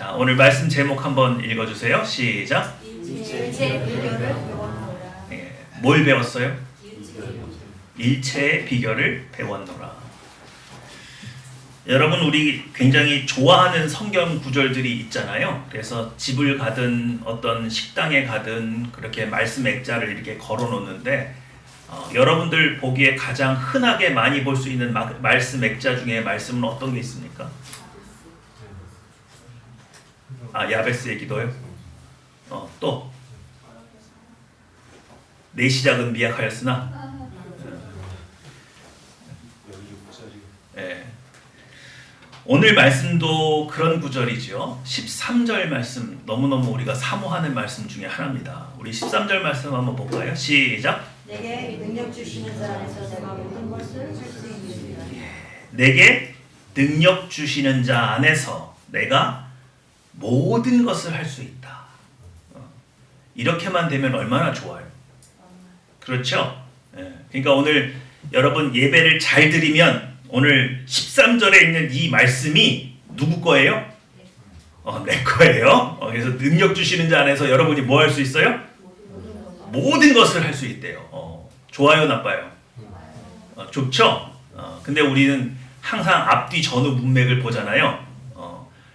자, 오늘 말씀 제목 한번 읽어주세요. 시작. 일체의 비결을 배웠노라. 뭘 배웠어요? 일체의 비결을 배웠노라. 여러분, 우리 굉장히 좋아하는 성경 구절들이 있잖아요. 그래서 집을 가든 어떤 식당에 가든 그렇게 말씀 액자를 이렇게 걸어 놓는데 여러분들 보기에 가장 흔하게 많이 볼 수 있는 말씀 액자 중에 말씀은 어떤 게 있습니까? 야베스의 기도요? 또 내 시작은 미약하였으나 오늘 말씀도 그런 구절이죠. 13절 말씀, 너무너무 우리가 사모하는 말씀 중에 하나입니다. 우리 13절 말씀 한번 볼까요? 시작. 내게 능력 주시는 자 안에서 내가 모든 것을 할 수 있느니라. 내게 능력 주시는 자 안에서 내가 모든 것을 할 수 있다. 이렇게만 되면 얼마나 좋아요. 그렇죠? 그러니까 오늘 여러분 예배를 잘 드리면 오늘 13절에 있는 이 말씀이 누구 거예요? 내 거예요. 그래서 능력 주시는 자 안에서 여러분이 뭐 할 수 있어요? 모든 것을 할 수 있대요. 좋아요, 나빠요? 좋죠? 근데 우리는 항상 앞뒤 전후 문맥을 보잖아요.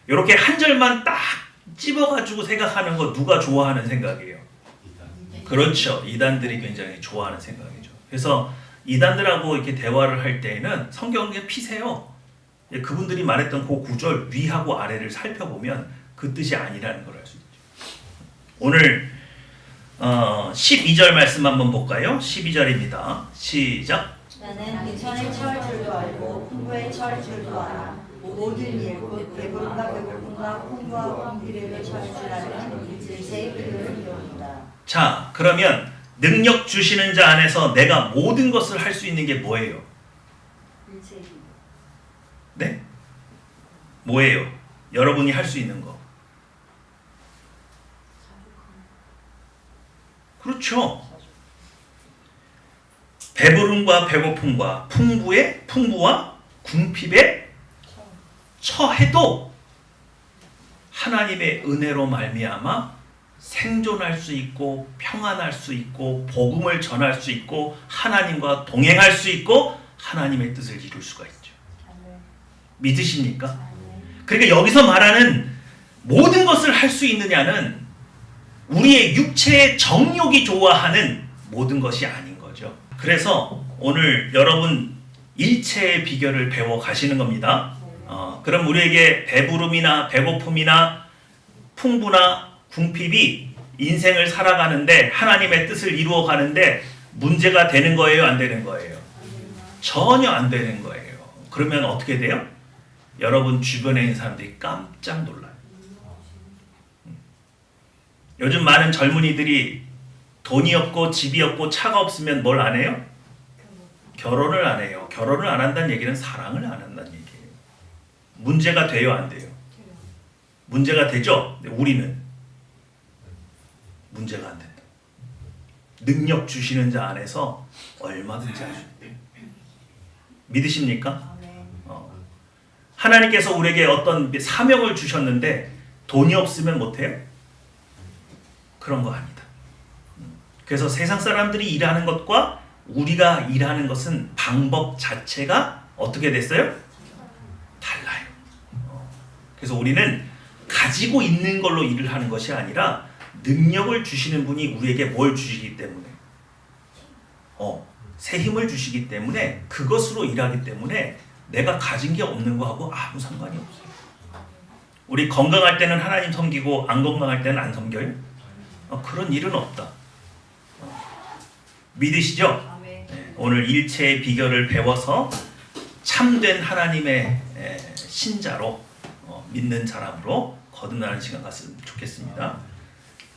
이렇게 한 절만 딱 찝어가지고 생각하는 거 누가 좋아하는 생각이에요? 그렇죠. 이단들이 굉장히 좋아하는 생각이죠. 그래서 이단들하고 이렇게 대화를 할 때에는 성경에 피세요. 그분들이 말했던 그 구절 위하고 아래를 살펴보면 그 뜻이 아니라는 걸 알 수 있죠. 오늘 12절 말씀 한번 볼까요? 12절입니다. 시작. 나는 괜찮을 처할 줄도 알고 풍부의 처할 줄도 알아. 모든 일, 곧 배부름과 배고픔과 풍부와 풍비를 처할 줄 아는 일체의 비결을 배운다. 자, 그러면 능력 주시는 자 안에서 내가 모든 것을 할 수 있는 게 뭐예요? 네? 뭐예요? 여러분이 할 수 있는 거. 그렇죠. 배부름과 배고픔과 풍부와 궁핍에 처해도 하나님의 은혜로 말미암아 생존할 수 있고 평안할 수 있고 복음을 전할 수 있고 하나님과 동행할 수 있고 하나님의 뜻을 이룰 수가 있죠. 믿으십니까? 그러니까 여기서 말하는 모든 것을 할 수 있느냐는 우리의 육체의 정욕이 좋아하는 모든 것이 아닌 거죠. 그래서 오늘 여러분 일체의 비결을 배워 가시는 겁니다. 그럼 우리에게 배부름이나 배고픔이나 풍부나 궁핍이 인생을 살아가는데 하나님의 뜻을 이루어 가는데 문제가 되는 거예요, 안 되는 거예요? 전혀 안 되는 거예요. 그러면 어떻게 돼요? 여러분 주변에 있는 사람들이 깜짝 놀라요. 요즘 많은 젊은이들이 돈이 없고 집이 없고 차가 없으면 뭘 안 해요? 결혼을 안 해요. 결혼을 안 한다는 얘기는 사랑을 안 한다는 얘기예요. 문제가 돼요, 안 돼요? 문제가 되죠? 근데 우리는 문제가 안 된다. 능력 주시는 자 안에서 얼마든지 할 수 있다. 믿으십니까? 하나님께서 우리에게 어떤 사명을 주셨는데 돈이 없으면 못해요? 그런 거 아니다. 그래서 세상 사람들이 일하는 것과 우리가 일하는 것은 방법 자체가 어떻게 됐어요? 달라요. 그래서 우리는 가지고 있는 걸로 일을 하는 것이 아니라 능력을 주시는 분이 우리에게 뭘 주시기 때문에 새 힘을 주시기 때문에 그것으로 일하기 때문에 내가 가진 게 없는 거하고 아무 상관이 없어요. 우리 건강할 때는 하나님 섬기고 안 건강할 때는 안 섬겨요? 그런 일은 없다. 믿으시죠? 오늘 일체의 비결을 배워서 참된 하나님의 신자로 믿는 사람으로 거듭나는 시간 갔으면 좋겠습니다.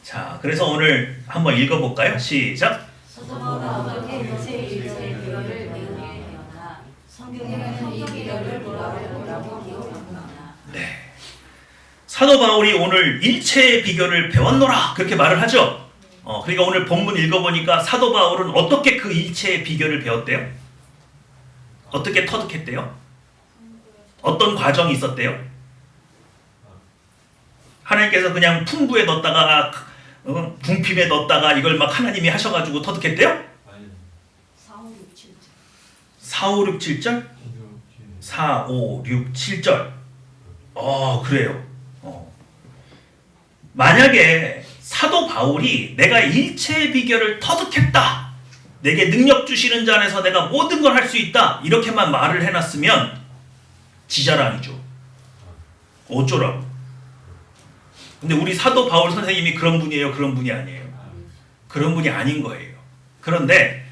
자, 그래서 오늘 한번 읽어볼까요? 시작. 소돔과 어떻게 일체의 비결을 배우게 되었나. 성경에는 이 비결을 뭐라고 기록합니다. 네. 사도 바울이 오늘 일체의 비결을 배웠노라 그렇게 말을 하죠. 그러니까 오늘 본문 읽어보니까 사도 바울은 어떻게 그 일체의 비결을 배웠대요? 어떻게 터득했대요? 어떤 과정이 있었대요? 하나님께서 그냥 풍부에 넣었다가 궁핍에 넣었다가 이걸 막 하나님이 하셔가지고 터득했대요? 4, 5, 6, 7절? 4, 5, 6, 7절. 그래요. 만약에 사도 바울이 내가 일체의 비결을 터득했다, 내게 능력 주시는 자 안에서 내가 모든 걸 할 수 있다, 이렇게만 말을 해놨으면 지자랑이죠. 어쩌라고. 근데 우리 사도 바울 선생님이 그런 분이에요? 그런 분이 아니에요? 그런 분이 아닌 거예요. 그런데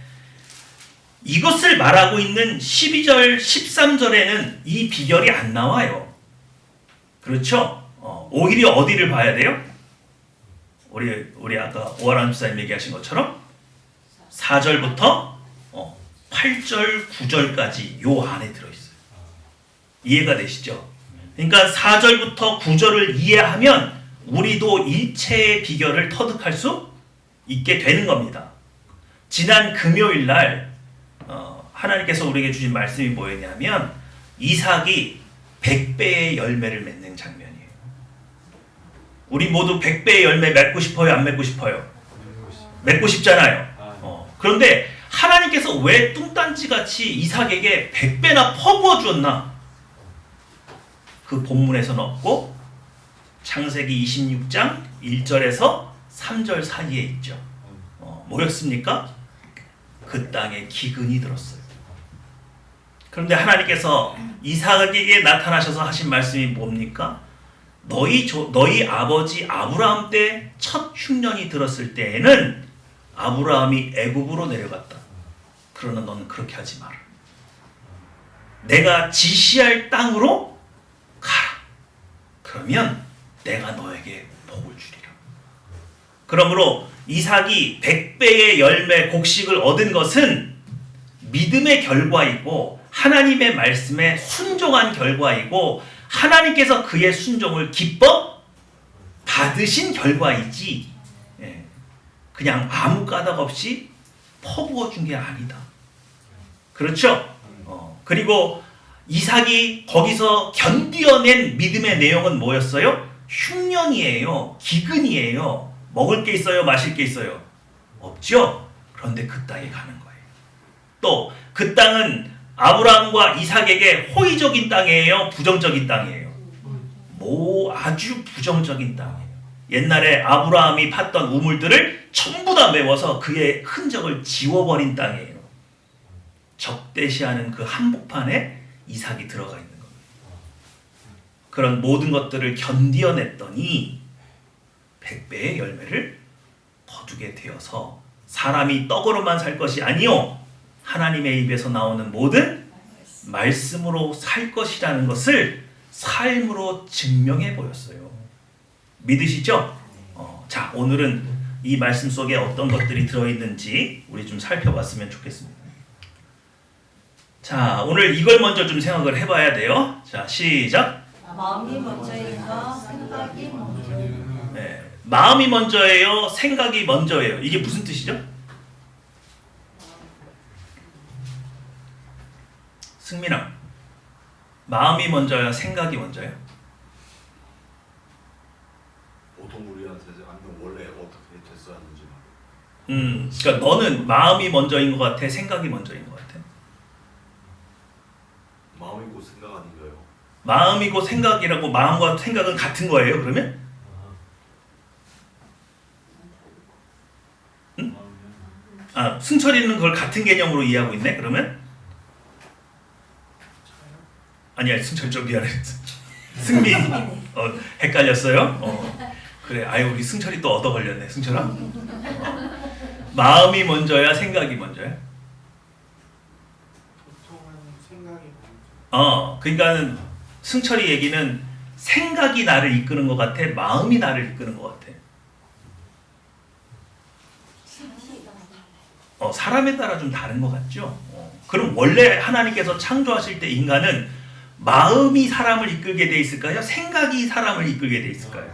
이것을 말하고 있는 12절, 13절에는 이 비결이 안 나와요. 그렇죠? 오히려 어디를 봐야 돼요? 우리 아까 오하람 집사님 얘기하신 것처럼 4절부터 8절, 9절까지 요 안에 들어있어요. 이해가 되시죠? 그러니까 4절부터 9절을 이해하면 우리도 일체의 비결을 터득할 수 있게 되는 겁니다. 지난 금요일 날 하나님께서 우리에게 주신 말씀이 뭐였냐면 이삭이 100배의 열매를 맺는 장면이에요. 우리 모두 100배의 열매 맺고 싶어요? 안 맺고 싶어요? 맺고 싶잖아요. 그런데 하나님께서 왜 뚱딴지같이 이삭에게 100배나 퍼부어 주었나? 그 본문에서는 없고 창세기 26장 1절에서 3절 사이에 있죠. 뭐였습니까? 그 땅에 기근이 들었어요. 그런데 하나님께서 이삭에게 나타나셔서 하신 말씀이 뭡니까? 너희 아버지 아브라함 때 첫 흉년이 들었을 때에는 아브라함이 애굽으로 내려갔다. 그러나 너는 그렇게 하지 마라. 내가 지시할 땅으로 가라. 그러면 내가 너에게 복을 주리라. 그러므로 이삭이 100배의 열매 곡식을 얻은 것은 믿음의 결과이고 하나님의 말씀에 순종한 결과이고 하나님께서 그의 순종을 기뻐 받으신 결과이지 그냥 아무 까닭 없이 퍼부어 준 게 아니다. 그렇죠? 그리고 이삭이 거기서 견디어낸 믿음의 내용은 뭐였어요? 흉년이에요. 기근이에요. 먹을 게 있어요? 마실 게 있어요? 없죠? 그런데 그 땅에 가는 거예요. 또 그 땅은 아브라함과 이삭에게 호의적인 땅이에요? 부정적인 땅이에요? 아주 부정적인 땅이에요. 옛날에 아브라함이 팠던 우물들을 전부 다 메워서 그의 흔적을 지워버린 땅이에요. 적대시하는 그 한복판에 이삭이 들어가 있는 겁니다. 그런 모든 것들을 견디어냈더니 100배의 열매를 거두게 되어서 사람이 떡으로만 살 것이 아니요 하나님의 입에서 나오는 모든 말씀으로 살 것이라는 것을 삶으로 증명해 보였어요. 믿으시죠? 자, 오늘은 이 말씀 속에 어떤 것들이 들어있는지 우리 좀 살펴봤으면 좋겠습니다. 자, 오늘 이걸 먼저 좀 생각을 해봐야 돼요. 자, 시작. 마음이 먼저인가 생각이 먼저인가? 네, 마음이 먼저예요? 생각이 먼저예요? 이게 무슨 뜻이죠? 승민아, 마음이 먼저야? 생각이 먼저야? 보통 우리한테 아니면 원래 어떻게 됐었는지. 그러니까 너는 마음이 먼저인 것 같아? 생각이 먼저인 것 같아? 마음이고 생각 아닌가요? 마음이고 생각이라고 마음과 생각은 같은 거예요, 그러면? 응? 승철이는 그걸 같은 개념으로 이해하고 있네, 그러면? 아니야, 승철 좀 미안해. 승민, 헷갈렸어요? 그래, 우리 승철이 또 얻어 걸렸네, 승철아. 마음이 먼저야, 생각이 먼저야? 보통은 생각이 먼저. 그러니까 승철이 얘기는 생각이 나를 이끄는 것 같아, 마음이 나를 이끄는 것 같아. 사람에 따라 좀 다른 것 같죠? 그럼 원래 하나님께서 창조하실 때 인간은 마음이 사람을 이끌게 돼 있을까요? 생각이 사람을 이끌게 돼 있을까요?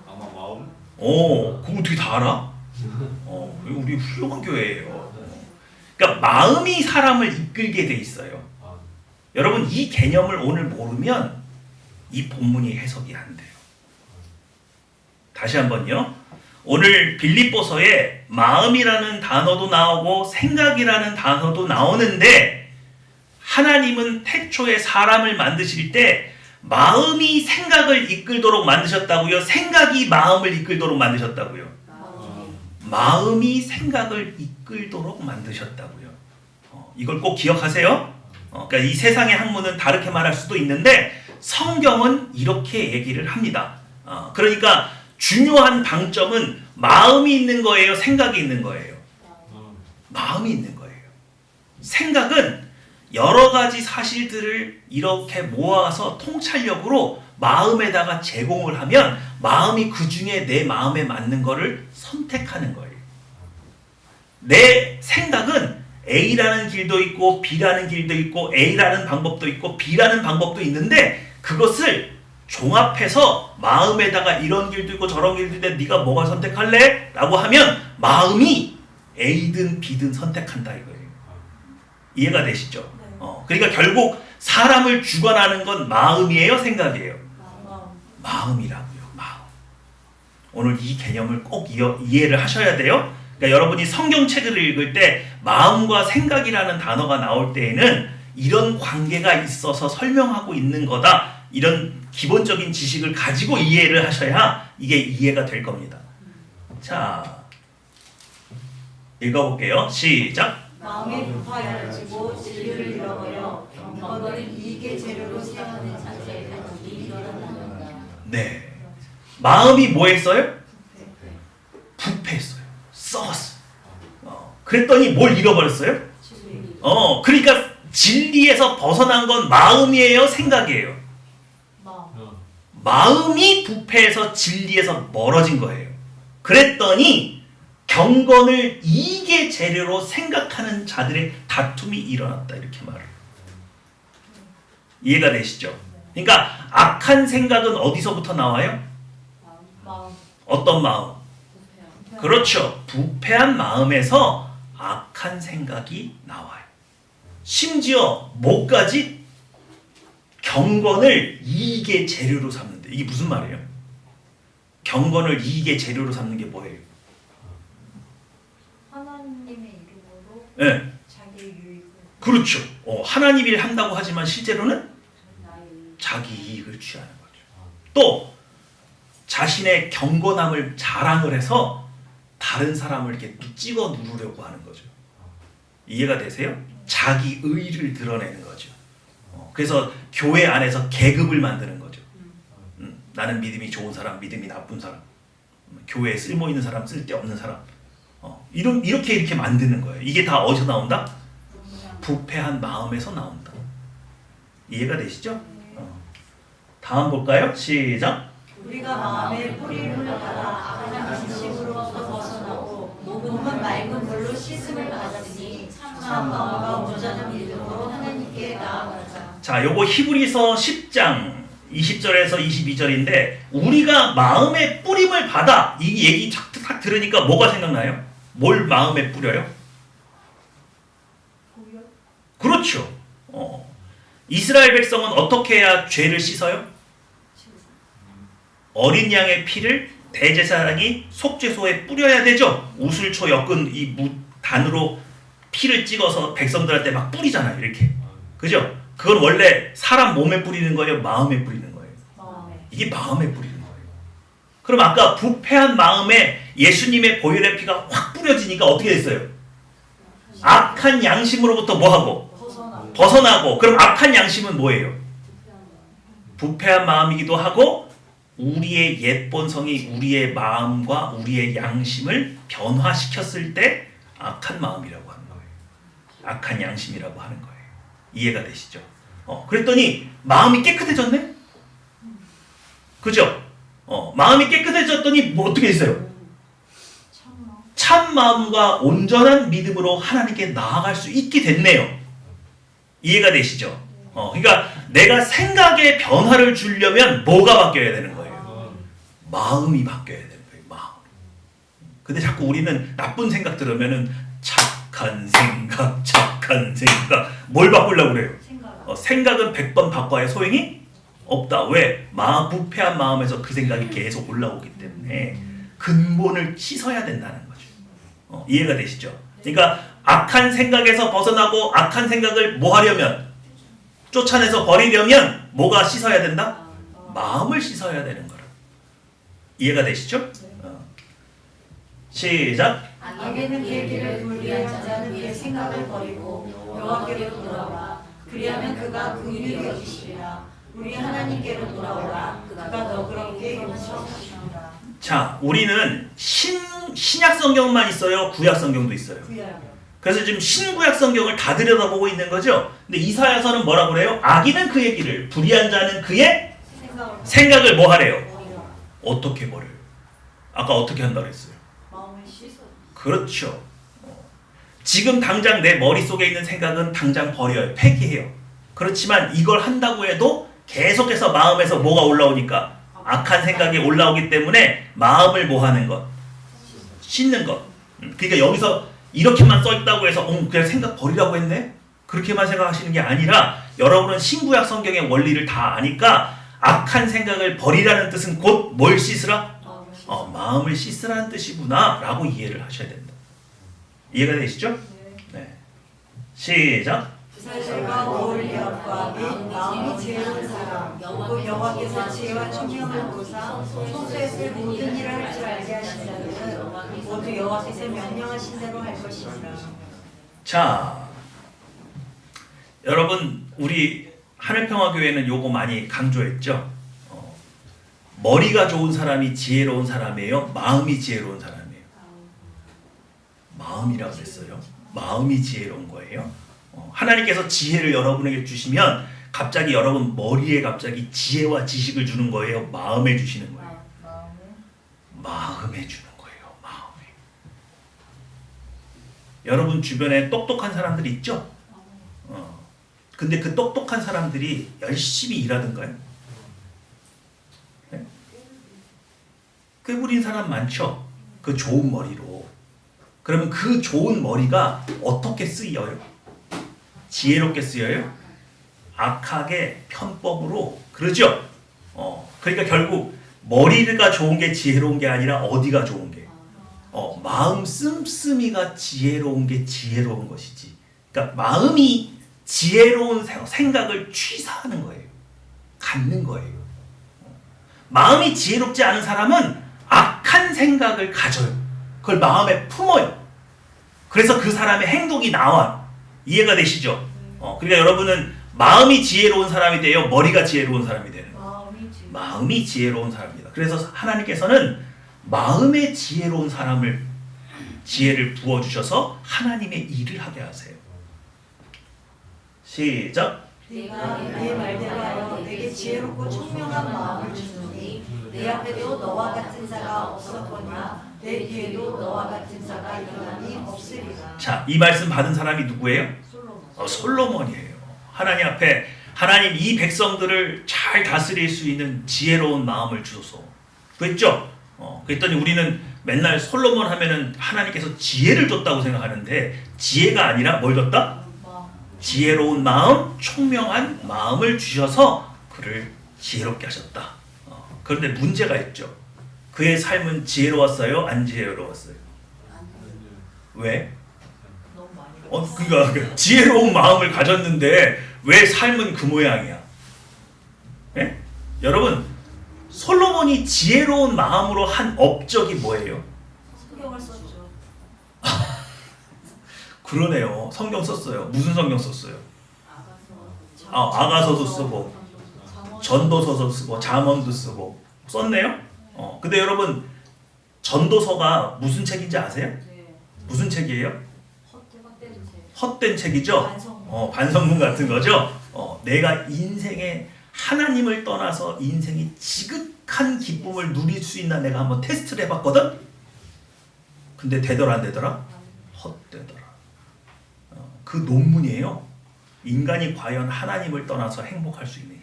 아마 마음? 그거 어떻게 다 알아? 우리 훌륭한 교회예요. 그러니까 마음이 사람을 이끌게 돼 있어요. 여러분 이 개념을 오늘 모르면 이 본문이 해석이 안 돼요. 다시 한번요. 오늘 빌립보서에 마음이라는 단어도 나오고 생각이라는 단어도 나오는데 하나님은 태초에 사람을 만드실 때 마음이 생각을 이끌도록 만드셨다고요? 생각이 마음을 이끌도록 만드셨다고요? 마음이 생각을 이끌도록 만드셨다고요. 이걸 꼭 기억하세요. 그러니까 이 세상의 학문은 다르게 말할 수도 있는데 성경은 이렇게 얘기를 합니다. 그러니까 중요한 방점은 마음이 있는 거예요? 생각이 있는 거예요? 마음이 있는 거예요. 생각은 여러 가지 사실들을 이렇게 모아서 통찰력으로 마음에다가 제공을 하면 마음이 그 중에 내 마음에 맞는 거를 선택하는 거예요. 내 생각은 A라는 길도 있고 B라는 길도 있고 A라는 방법도 있고 B라는 방법도 있는데 그것을 종합해서 마음에다가 이런 길도 있고 저런 길도 있는데 네가 뭐가 선택할래? 라고 하면 마음이 A든 B든 선택한다 이거예요. 이해가 되시죠? 그러니까 결국 사람을 주관하는 건 마음이에요? 생각이에요? 마음이라고요. 마음. 오늘 이 개념을 꼭 이해를 하셔야 돼요. 그러니까 여러분이 성경책을 읽을 때 마음과 생각이라는 단어가 나올 때에는 이런 관계가 있어서 설명하고 있는 거다. 이런 기본적인 지식을 가지고 이해를 하셔야 이게 이해가 될 겁니다. 자, 읽어볼게요. 시작. 마음이 부패하여지고 진리를 잃어버려 경건을 이익의 재료로 사용하는 자세에 가족이 일어난다. 네. 마음이 뭐 했어요? 부패했어요. 썩었어요. 그랬더니 뭘 잃어버렸어요? 그러니까 진리에서 벗어난 건 마음이에요? 생각이에요? 마음이 부패해서 진리에서 멀어진 거예요. 그랬더니 경건을 이익의 재료로 생각하는 자들의 다툼이 일어났다 이렇게 말해요. 이해가 되시죠? 그러니까 악한 생각은 어디서부터 나와요? 어떤 마음? 그렇죠. 부패한 마음에서 악한 생각이 나와요. 심지어 뭐까지? 경건을 이익의 재료로 삼는데 이게 무슨 말이에요? 경건을 이익의 재료로 삼는 게 뭐예요? 하나님의 이름으로 네. 자기의 유익을 그렇죠. 하나님 일 한다고 하지만 실제로는 나의 자기 이익을 취하는 거죠. 또 자신의 경건함을 자랑을 해서 다른 사람을 이렇게 찍어 누르려고 하는 거죠. 이해가 되세요? 자기 의를 드러내는 거죠. 그래서 교회 안에서 계급을 만드는 거죠. 나는 믿음이 좋은 사람, 믿음이 나쁜 사람, 교회에 쓸모 있는 사람, 쓸데없는 사람. 이렇게 만드는 거예요. 이게 다 어디서 나온다? 부패한 마음에서 나온다. 이해가 되시죠? 다음 볼까요? 시작. 우리가 마음의 뿌림을 받아 악한 지식으로부터 벗어나고 몸은 맑은 물로 씻음을 받았으니 참 마음과 온전한 믿음으로 하나님께 나아가자. 자, 요거 히브리서 10장 20절에서 22절인데 우리가 마음의 뿌림을 받아 이 얘기 탁 들으니까 뭐가 생각나요? 뭘 마음에 뿌려요? 그렇죠. 이스라엘 백성은 어떻게 해야 죄를 씻어요? 어린 양의 피를 대제사장이 속죄소에 뿌려야 되죠. 우슬초 엮은 이 단으로 피를 찍어서 백성들한테 막 뿌리잖아요. 이렇게. 그죠? 그건 원래 사람 몸에 뿌리는 거예요? 마음에 뿌리는 거예요? 이게 마음에 뿌리는 거예요. 그럼 아까 부패한 마음에 예수님의 보혈의 피가 확 뿌려지니까 어떻게 됐어요? 악한 양심으로부터 뭐하고? 벗어나고. 그럼 악한 양심은 뭐예요? 부패한 마음이기도 하고 우리의 옛 본성이 우리의 마음과 우리의 양심을 변화시켰을 때 악한 마음이라고 하는 거예요. 악한 양심이라고 하는 거예요. 이해가 되시죠? 그랬더니 마음이 깨끗해졌네? 그죠? 마음이 깨끗해졌더니 뭐 어떻게 했어요? 참 마음과 온전한 믿음으로 하나님께 나아갈 수 있게 됐네요. 이해가 되시죠? 그러니까 내가 생각에 변화를 주려면 뭐가 바뀌어야 되는 거예요? 마음이 바뀌어야 되는 거예요. 마음. 근데 자꾸 우리는 나쁜 생각 들으면은 착한 생각 뭘 바꾸려고 그래요? 생각은 100번 바꿔야 소용이 없다. 왜? 부패한 마음에서 그 생각이 계속 올라오기 때문에 근본을 씻어야 된다는 거죠. 이해가 되시죠? 그러니까 악한 생각에서 벗어나고 악한 생각을 뭐 하려면, 쫓아내서 버리려면 뭐가 씻어야 된다? 마음을 씻어야 되는 거라. 이해가 되시죠? 시작. 악에는 그의 길을 불리한 자는 그의 생각을 버리고 여호와께로 돌아오라. 그리하면 그가 긍휼히 여기시리라. 우리 하나님께로 돌아오라. 그가 너그럽게 용서하시리라. 자, 우리는 신약 성경만 있어요? 구약 성경도 있어요? 그래서 지금 신구약 성경을 다 들여다보고 있는 거죠? 근데 이사야서는 뭐라고 그래요? 악인은 그의 길을, 불의한 자는 그의 생각을 뭐 하래요? 어떻게 버려요? 아까 어떻게 한다고 했어요? 마음을 씻어. 그렇죠. 지금 당장 내 머릿속에 있는 생각은 당장 버려요. 폐기해요. 그렇지만 이걸 한다고 해도 계속해서 마음에서 뭐가 올라오니까 악한 생각이 올라오기 때문에 마음을 뭐 하는 것? 씻는 것. 그러니까 여기서 이렇게만 써있다고 해서 그냥 생각 버리라고 했네? 그렇게만 생각하시는 게 아니라 여러분은 신구약 성경의 원리를 다 아니까 악한 생각을 버리라는 뜻은 곧 뭘 씻으라? 마음을 씻으라는 뜻이구나 라고 이해를 하셔야 된다. 이해가 되시죠? 네. 시작. 부살과 오올리압과 및 마음이 지혜로운 사람 곧 여호와께서 지혜와 총명을 보사 성소에서 모든 일을 할 줄 알게 하신 자들은 모두 여호와께서 명령하신 대로 할 것이니라. 자, 여러분 우리 하늘평화교회는 요거 많이 강조했죠. 머리가 좋은 사람이 지혜로운 사람이에요? 마음이 지혜로운 사람이에요? 마음이라고 했어요. 마음이 지혜로운 거예요. 하나님께서 지혜를 여러분에게 주시면 갑자기 여러분 머리에 갑자기 지혜와 지식을 주는 거예요? 마음에 주시는 거예요? 마음에 주는 거예요. 마음에. 여러분 주변에 똑똑한 사람들이 있죠? 근데 그 똑똑한 사람들이 열심히 일하던가요? 네? 꾀부린 사람 많죠? 그 좋은 머리로. 그러면 그 좋은 머리가 어떻게 쓰여요? 지혜롭게 쓰여요? 악하게 편법으로. 그러죠? 그러니까 결국 머리가 좋은 게 지혜로운 게 아니라 어디가 좋은 게? 마음 씀씀이가 지혜로운 게 지혜로운 것이지. 그러니까 마음이 지혜로운 생각을 취사하는 거예요. 갖는 거예요. 마음이 지혜롭지 않은 사람은 악한 생각을 가져요. 그걸 마음에 품어요. 그래서 그 사람의 행동이 나와. 이해가 되시죠? 그러니까 여러분은 마음이 지혜로운 사람이 돼요? 머리가 지혜로운 사람이 되는 거예요? 마음이 지혜로운 사람입니다. 그래서 하나님께서는 마음에 지혜로운 사람을 지혜를 부어주셔서 하나님의 일을 하게 하세요. 시작. 네가 네 말대로 하여 내게 지혜롭고 총명한 마음을 주노니 내 앞에도 너와 같은 자가 없었거니와 내 뒤에도 너와 같은 자가 일어나니 없으리라. 자, 이 말씀 받은 사람이 누구예요? 솔로몬이에요. 하나님 앞에 하나님 이 백성들을 잘 다스릴 수 있는 지혜로운 마음을 주소서. 그랬죠? 그랬더니 우리는 맨날 솔로몬 하면은 하나님께서 지혜를 줬다고 생각하는데 지혜가 아니라 뭘 줬다? 지혜로운 마음, 총명한 마음을 주셔서 그를 지혜롭게 하셨다. 그런데 문제가 있죠. 그의 삶은 지혜로웠어요? 안 지혜로웠어요? 왜? 그러니까 지혜로운 마음을 가졌는데 왜 삶은 그 모양이야? 예? 여러분, 솔로몬이 지혜로운 마음으로 한 업적이 뭐예요? 성경을 썼죠. 그러네요. 성경 썼어요. 무슨 성경 썼어요? 아가서도 쓰고 전도서도 쓰고 잠언도 쓰고 썼네요. 근데 여러분 전도서가 무슨 책인지 아세요? 무슨 책이에요? 헛된 책이죠. 반성문 같은 거죠. 내가 인생에 하나님을 떠나서 인생이 지극한 기쁨을 누릴 수 있나 내가 한번 테스트를 해봤거든. 근데 되더라 안 되더라? 헛되더라. 그 논문이에요. 인간이 과연 하나님을 떠나서 행복할 수 있느냐.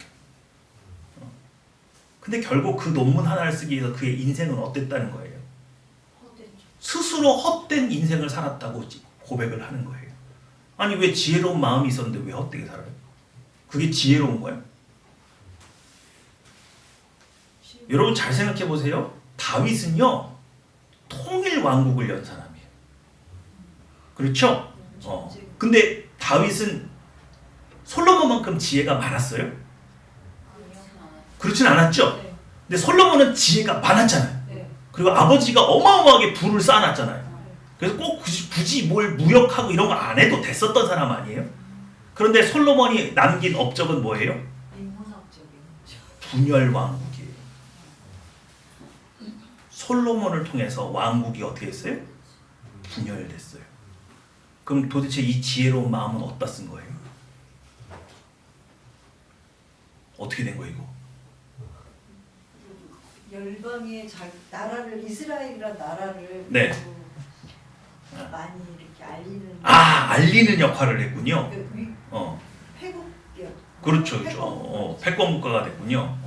근데 결국 그 논문 하나를 쓰기 위해서 그의 인생은 어땠다는 거예요? 스스로 헛된 인생을 살았다고 고백을 하는 거예요. 아니 왜 지혜로운 마음이 있었는데 왜 헛되게 살아요? 그게 지혜로운 거예요? 여러분 잘 생각해 보세요. 다윗은요 통일 왕국을 연 사람이에요. 그렇죠? 근데 다윗은 솔로몬만큼 지혜가 많았어요? 그렇진 않았죠? 근데 솔로몬은 지혜가 많았잖아요. 그리고 아버지가 어마어마하게 부를 쌓아놨잖아요. 그래서 꼭 굳이 뭘 무역하고 이런 거 안 해도 됐었던 사람 아니에요? 그런데 솔로몬이 남긴 업적은 뭐예요? 분열 왕국이에요. 솔로몬을 통해서 왕국이 어떻게 했어요? 분열됐어요. 그럼 도대체 이 지혜로운 마음은 어디다 쓴 거예요? 어떻게 된 거예요, 이거? 열방의 나라를 이스라엘이란 나라를 네. 많이 이렇게 알리는 알리는 역할을 했군요. 회국이요. 그렇죠, 그렇죠. 패권 국가가 됐군요.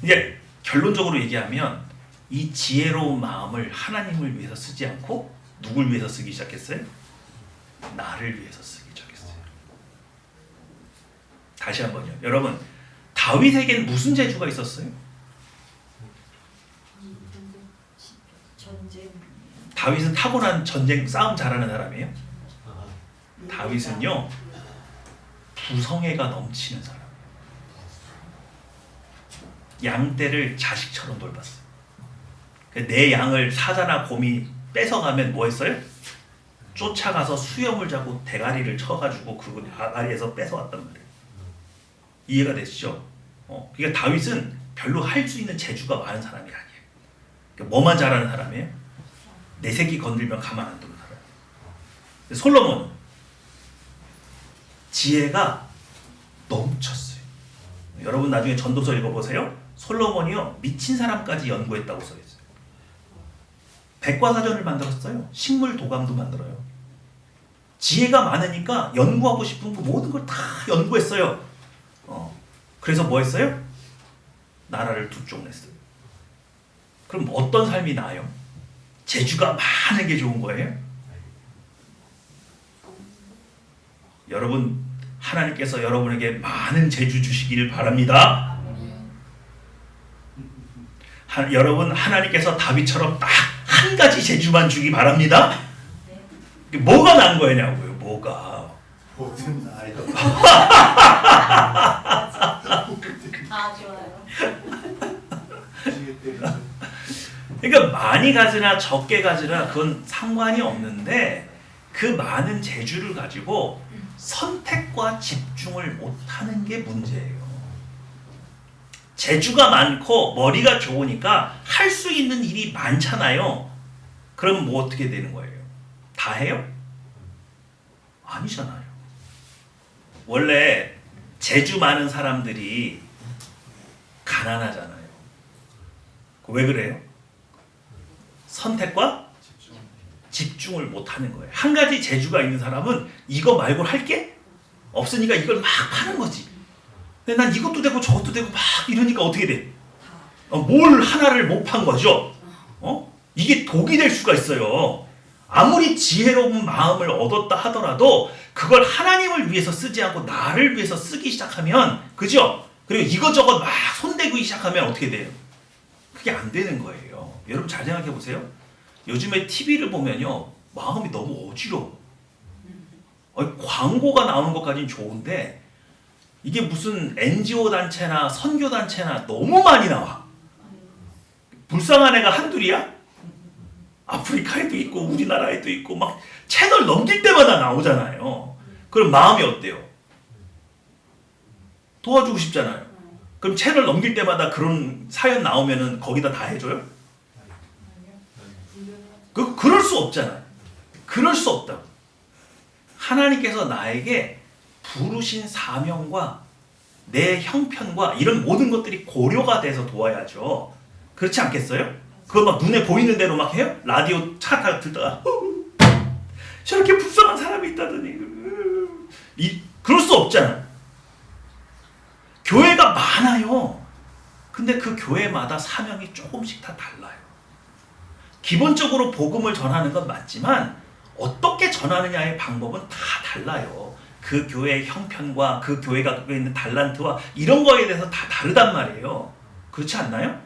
이제 결론적으로 얘기하면 이 지혜로운 마음을 하나님을 위해서 쓰지 않고 누굴 위해서 쓰기 시작했어요? 나를 위해서 쓰기 시작했어요. 다시 한번요. 여러분, 다윗에겐 무슨 재주가 있었어요? 전쟁. 다윗은 타고난 전쟁 싸움 잘하는 사람이에요. 다윗은요 부성애가 넘치는 사람이에요. 양떼를 자식처럼 돌봤어요. 내 양을 사자나 곰이 뺏어가면 뭐 했어요? 쫓아가서 수염을 자고 대가리를 쳐가지고 그 아가리에서 뺏어왔단 말이에요. 이해가 되시죠? 그러니까 다윗은 별로 할 수 있는 재주가 많은 사람이 아니에요. 그러니까 뭐만 잘하는 사람이에요? 내 새끼 건들면 가만 안 두는 사람이에요. 솔로몬은 지혜가 넘쳤어요. 여러분 나중에 전도서 읽어보세요. 솔로몬이요 미친 사람까지 연구했다고 써있어요. 백과사전을 만들었어요. 식물 도감도 만들어요. 지혜가 많으니까 연구하고 싶은 거 모든 걸 다 연구했어요. 그래서 뭐 했어요? 나라를 두 쪽 냈어요. 그럼 어떤 삶이 나아요? 재주가 많은 게 좋은 거예요? 여러분 하나님께서 여러분에게 많은 재주 주시기를 바랍니다. 여러분 하나님께서 다윗처럼 딱 한 가지 재주만 주기 바랍니다. 뭐가 난 거냐고요? 뭐가? 모든 나요. 좋아요. 그러니까 많이 가지나 적게 가지나 그건 상관이 없는데 그 많은 재주를 가지고 선택과 집중을 못하는 게 문제예요. 재주가 많고 머리가 좋으니까 할 수 있는 일이 많잖아요. 그럼 뭐 어떻게 되는 거예요? 다 해요? 아니잖아요. 원래 재주 많은 사람들이 가난하잖아요. 왜 그래요? 선택과 집중을 못하는 거예요. 한 가지 재주가 있는 사람은 이거 말고 할 게 없으니까 이걸 막 하는 거지. 근데 난 이것도 되고 저것도 되고 막 이러니까 어떻게 돼? 뭘 하나를 못 판 거죠. 이게 독이 될 수가 있어요. 아무리 지혜로운 마음을 얻었다 하더라도 그걸 하나님을 위해서 쓰지 않고 나를 위해서 쓰기 시작하면, 그죠? 그리고 이것저것 막 손대기 시작하면 어떻게 돼요? 그게 안 되는 거예요. 여러분 잘 생각해 보세요. 요즘에 TV를 보면요 마음이 너무 어지러워. 광고가 나오는 것까지는 좋은데 이게 무슨 NGO 단체나 선교 단체나 너무 많이 나와. 불쌍한 애가 한둘이야? 아프리카에도 있고 우리나라에도 있고 막 채널 넘길 때마다 나오잖아요. 그럼 마음이 어때요? 도와주고 싶잖아요. 그럼 채널 넘길 때마다 그런 사연 나오면은 거기다 다 해줘요? 그럴 수 없잖아요. 그럴 수 없다고. 하나님께서 나에게 부르신 사명과 내 형편과 이런 모든 것들이 고려가 돼서 도와야죠. 그렇지 않겠어요? 그거 막 눈에 보이는 대로 막 해요? 라디오 차 타고 듣다가 저렇게 불쌍한 사람이 있다더니 그럴 수 없잖아요. 교회가 많아요. 근데 그 교회마다 사명이 조금씩 다 달라요. 기본적으로 복음을 전하는 건 맞지만 어떻게 전하느냐의 방법은 다 달라요. 그 교회의 형편과 그 교회가 갖고 있는 달란트와 이런 거에 대해서 다 다르단 말이에요. 그렇지 않나요?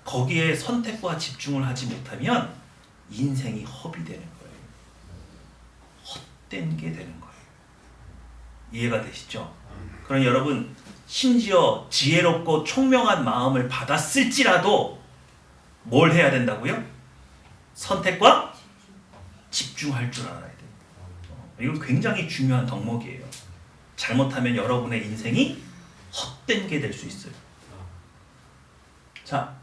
거기에 선택과 집중을 하지 못하면 인생이 허비되는 거예요. 헛된 게 되는 거예요. 이해가 되시죠? 그럼 여러분 심지어 지혜롭고 총명한 마음을 받았을지라도 뭘 해야 된다고요? 선택과 집중할 줄 알아야 돼요. 이건 굉장히 중요한 덕목이에요. 잘못하면 여러분의 인생이 헛된 게 될 수 있어요. 자,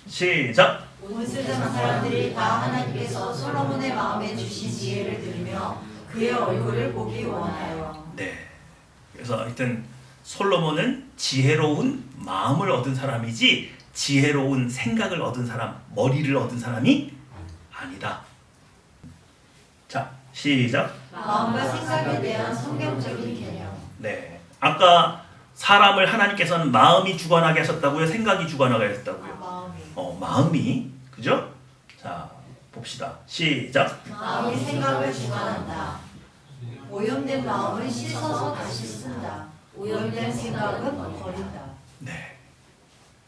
시작! 온 세상 사람들이 다 하나님께서 솔로몬의 마음에 주신 지혜를 들으며 그의 얼굴을 보기 원하여. 네. 그래서 하여튼 솔로몬은 지혜로운 마음을 얻은 사람이지 지혜로운 생각을 얻은 사람, 머리를 얻은 사람이 아니다. 자, 시작! 마음과 생각에 대한 성경적인 개념. 네. 아까 사람을 하나님께서는 마음이 주관하게 하셨다고요? 생각이 주관하게 하셨다고요? 마음이. 마음이. 그죠? 자, 봅시다. 시작! 마음이 생각을 주관한다. 오염된 마음은 씻어서 다시 쓴다. 오염된 생각은 버린다. 네.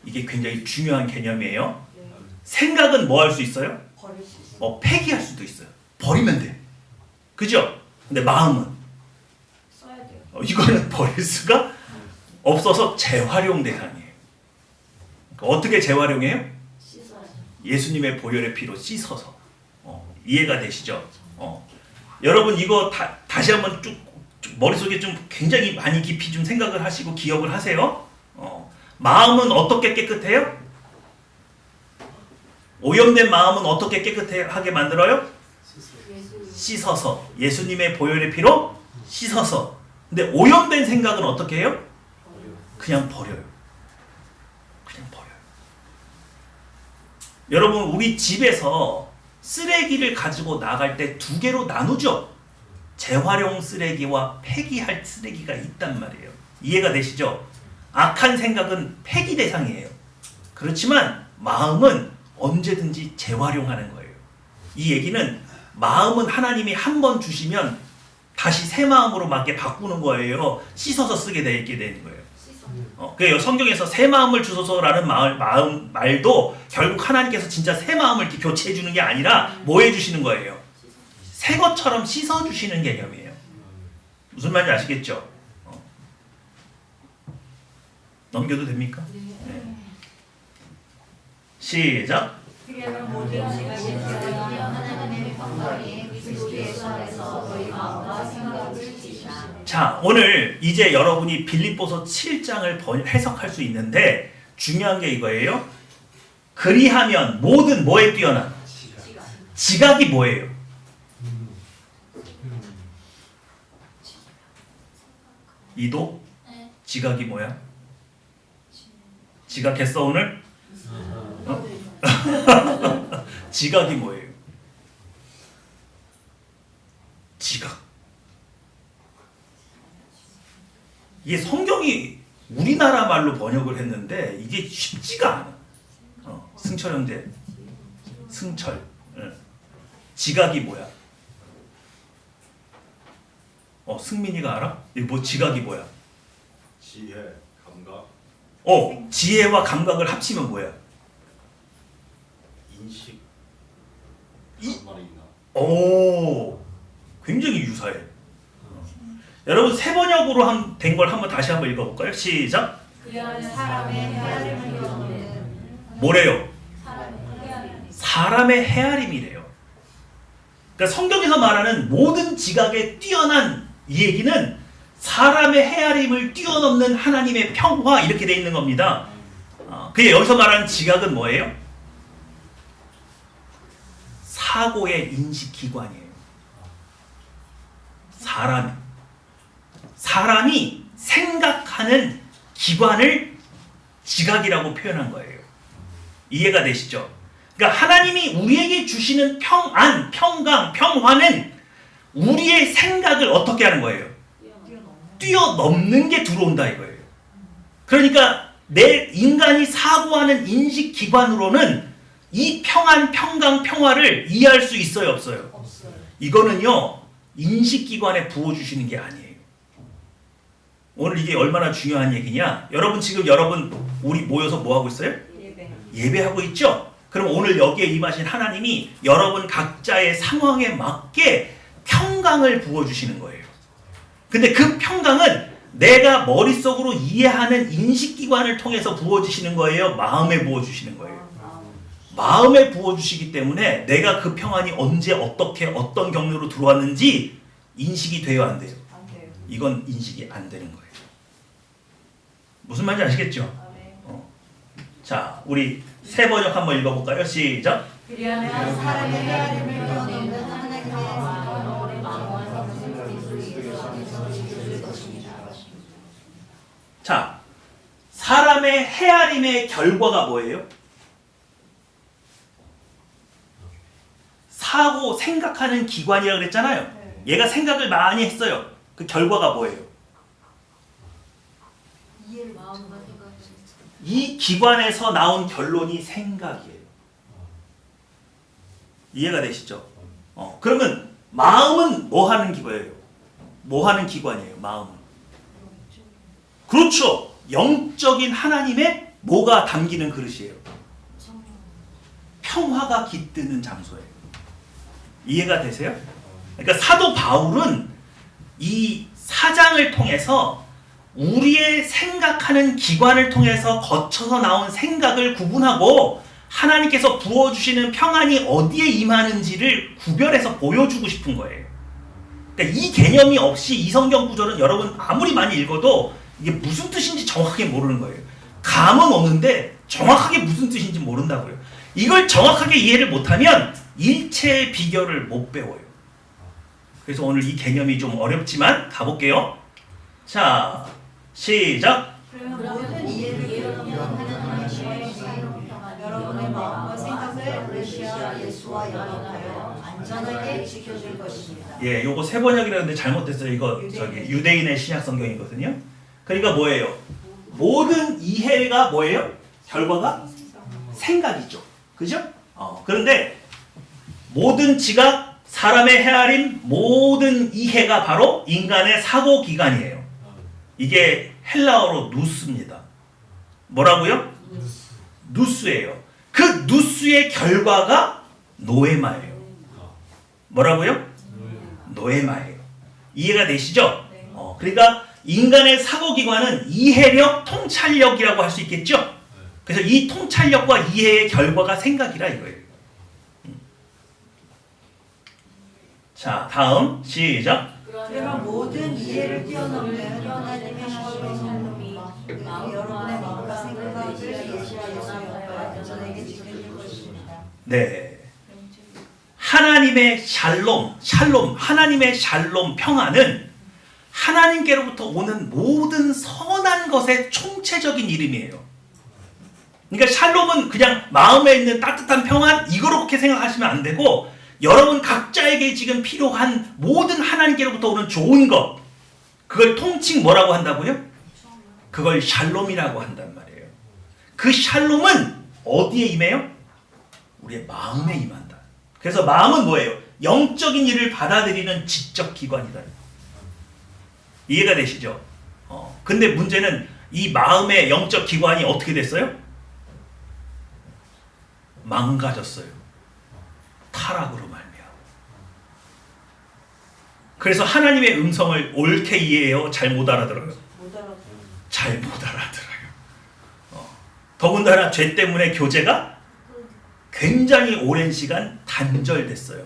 이게 굉장히 중요한 개념이에요. 네. 생각은 뭐 할 수 있어요? 버릴 수 있어요. 폐기할 수도 있어요. 버리면 돼. 그죠? 근데 마음은 써야 돼요. 이거는 버릴 수가 없어서 재활용 대상이에요. 그러니까 어떻게 재활용해요? 씻어야죠. 예수님의 보혈의 피로 씻어서. 이해가 되시죠? 여러분 이거 다시 한번 쭉 머릿속에 좀 굉장히 많이 깊이 좀 생각을 하시고 기억을 하세요. 마음은 어떻게 깨끗해요? 오염된 마음은 어떻게 깨끗하게 만들어요? 씻어서. 예수님의 보혈의 피로 씻어서. 근데 오염된 생각은 어떻게 해요? 그냥 버려요. 그냥 버려요. 여러분 우리 집에서 쓰레기를 가지고 나갈 때 두 개로 나누죠. 재활용 쓰레기와 폐기할 쓰레기가 있단 말이에요. 이해가 되시죠? 악한 생각은 폐기 대상이에요. 그렇지만 마음은 언제든지 재활용하는 거예요. 이 얘기는 마음은 하나님이 한 번 주시면 다시 새 마음으로 맞게 바꾸는 거예요. 씻어서 쓰게 되게 되는 거예요. 그래요. 성경에서 새 마음을 주소서라는 말도 결국 하나님께서 진짜 새 마음을 이렇게 교체해 주는 게 아니라 뭐 해 주시는 거예요? 새 것처럼 씻어 주시는 개념이에요. 무슨 말인지 아시겠죠? 넘겨도 됩니까? 네. 시작. 그리하면 모든 생각이 들어가며 하나님의 평강이 그리스도 예수 안에서 너희 마음과 생각을 지키시라. 자, 오늘 이제 여러분이 빌립보서 7장을 해석할 수 있는데 중요한 게 이거예요. 그리하면 모든 뭐에 뛰어난? 지각이 뭐예요? 이도? 지각이 뭐야? 지각했어 오늘? 지각이 뭐예요? 지각. 이게 성경이 우리나라 말로 번역을 했는데 이게 쉽지가 않아. 승철 형제, 승철. 지각이 뭐야? 승민이가 알아? 이거 뭐 지각이 뭐야? 지혜, 감각, 지혜와 감각을 합치면 뭐야? 인식. 말이나. 오, 굉장히 유사해. 여러분 세 번역으로 된 걸 다시 한번 읽어볼까요? 시작. 그리하면 사람의 헤아림을 이루는 뭐래요? 사람의 헤아림. 사람의 헤아림이래요. 그러니까 성경에서 말하는 모든 지각에 뛰어난 이 얘기는 사람의 헤아림을 뛰어넘는 하나님의 평화 이렇게 돼 있는 겁니다. 그게 여기서 말하는 지각은 뭐예요? 사고의 인식기관이에요. 사람이 생각하는 기관을 지각이라고 표현한 거예요. 이해가 되시죠? 그러니까 하나님이 우리에게 주시는 평안, 평강, 평화는 우리의 생각을 어떻게 하는 거예요? 뛰어넘는 게 들어온다 이거예요. 그러니까 내 인간이 사고하는 인식기관으로는 이 평안, 평강, 평화를 이해할 수 있어요, 없어요? 없어요. 이거는요 인식기관에 부어주시는 게 아니에요. 오늘 이게 얼마나 중요한 얘기냐? 여러분 우리 모여서 뭐 하고 있어요? 예배하고 있죠? 그럼 오늘 여기에 임하신 하나님이 여러분 각자의 상황에 맞게 평강을 부어주시는 거예요. 근데 그 평강은 내가 머릿속으로 이해하는 인식기관을 통해서 부어주시는 거예요? 마음에 부어주시는 거예요? 마음에 부어주시기 때문에 내가 그 평안이 언제 어떻게 어떤 경로로 들어왔는지 인식이 돼요, 안 돼요? 안 돼요. 이건 인식이 안 되는 거예요. 무슨 말인지 아시겠죠? 자, 우리 새 번역 한번 읽어볼까요? 시작. 그리하면 사람의 헤아림을 떠내는 하나님의 마음을 마음과 자, 사람의 헤아림의 결과가 뭐예요? 사고, 생각하는 기관이라고 그랬잖아요. 얘가 생각을 많이 했어요. 그 결과가 뭐예요? 이해를 못 이 기관에서 나온 결론이 생각이에요. 이해가 되시죠? 그러면 마음은 뭐 하는 기관이에요? 뭐 하는 기관이에요? 마음은. 그렇죠. 영적인 하나님의 뭐가 담기는 그릇이에요? 평화가 깃드는 장소예요. 이해가 되세요? 그러니까 사도 바울은 이 사장을 통해서 우리의 생각하는 기관을 통해서 거쳐서 나온 생각을 구분하고 하나님께서 부어주시는 평안이 어디에 임하는지를 구별해서 보여주고 싶은 거예요. 그러니까 이 개념이 없이 이 성경 구절은 여러분 아무리 많이 읽어도 이게 무슨 뜻인지 정확하게 모르는 거예요. 감은 오는데 정확하게 무슨 뜻인지 모른다고요. 이걸 정확하게 이해를 못하면 일체의 비결을 못 배워요. 그래서 오늘 이 개념이 좀 어렵지만 가볼게요. 자, 시작. 그러면 모든 이해를 이해하는 하나님의 여러분의 마음과 생각을 메시아 예수와 연합하여 안전하게 지켜줄 것입니다. 예, 요거 새 번역이라 근데 잘못됐어요. 이거 저기 유대인의 신약 성경이거든요. 그러니까 뭐예요? 모든 이해가 뭐예요? 결과가 생각이죠. 그죠? 그런데 모든 지각, 사람의 헤아림, 모든 이해가 바로 인간의 사고 기관이에요. 이게 헬라어로 누스입니다. 뭐라고요? 누스예요. 그 누스의 결과가 노에마예요. 뭐라고요? 노에마예요. 이해가 되시죠? 그러니까 인간의 사고기관은 이해력, 통찰력이라고 할 수 있겠죠? 그래서 이 통찰력과 이해의 결과가 생각이라 이거예요. 자, 다음 시작. 그러면 모든 이해를 뛰어넘는 하나님의 샬롬이 여러분의 마음과 생각을 메시아 예수와 연합하여 안전하게 지켜줄 것입니다. 네. 하나님의 샬롬, 하나님의 샬롬 평안은 하나님께로부터 오는 모든 선한 것의 총체적인 이름이에요. 그러니까 샬롬은 그냥 마음에 있는 따뜻한 평안 이거렇게 생각하시면 안 되고 여러분 각자에게 지금 필요한 모든 하나님께로부터 오는 좋은 것 그걸 통칭 뭐라고 한다고요? 그걸 샬롬이라고 한단 말이에요. 그 샬롬은 어디에 임해요? 우리의 마음에 임한다. 그래서 마음은 뭐예요? 영적인 일을 받아들이는 지적 기관이다. 이해가 되시죠? 근데 문제는 이 마음의 영적 기관이 어떻게 됐어요? 망가졌어요. 타락으로 말미암아. 그래서 하나님의 음성을 옳게 이해해요? 잘 못 알아들어요? 잘 못 알아들어요. 더군다나 죄 때문에 교제가 굉장히 오랜 시간 단절됐어요.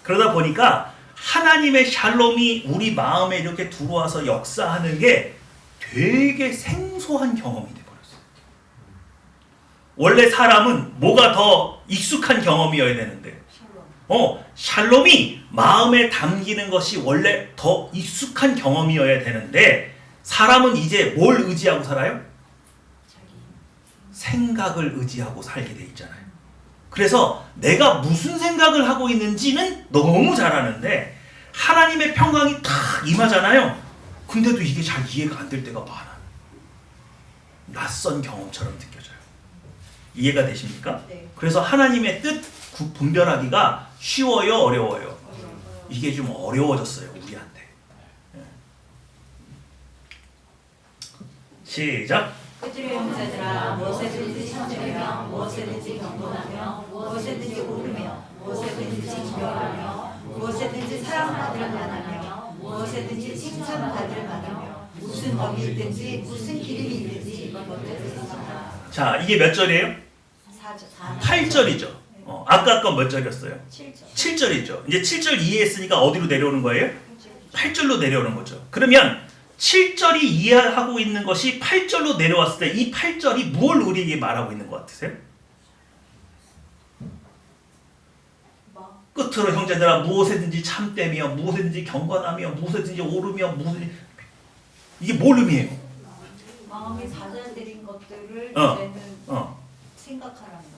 그러다 보니까 하나님의 샬롬이 우리 마음에 이렇게 들어와서 역사하는 게 되게 생소한 경험이 돼버렸어요. 원래 사람은 뭐가 더 익숙한 경험이어야 되는데 샬롬이 마음에 담기는 것이 원래 더 익숙한 경험이어야 되는데 사람은 이제 뭘 의지하고 살아요? 생각을 의지하고 살게 돼 있잖아요. 그래서 내가 무슨 생각을 하고 있는지는 너무 잘 아는데 하나님의 평강이 탁 임하잖아요. 근데도 이게 잘 이해가 안 될 때가 많아요. 낯선 경험처럼 느껴져요. 이해가 되십니까? 네. 그래서 하나님의 뜻 분별하기가 쉬워요? 어려워요? 이게 좀 어려워졌어요. 우리한테. 시작. 그들의 형제들아 모세를 뜻이 천명명 무엇에든지 경건하며 무엇에든지 오르며 무엇에든지 진결하며 무엇에든지 사랑받을 만하며 무엇에든지 칭찬받을 만하며 무슨 법이 있든지 무슨 기름이 있든지 이것들을 생각하라. 자, 이게 몇 절이에요? 4절. 8절이죠. 아까 건 몇 절이었어요? 7절. 7절이죠. 이제 7절 이해했으니까 어디로 내려오는 거예요? 8절로 내려오는 거죠. 그러면 7절이 이해하고 있는 것이 8절로 내려왔을 때 이 8절이 무엇을 우리에게 말하고 있는 것 같으세요? 끝으로 형제들아 무엇에든지 참되며 무엇에든지 경건하며 무엇에든지 오르며 무엇이든지 이게 뭘 의미해요? 마음이 잦아들인 것들을 어. 이제는 생각하라는 거죠.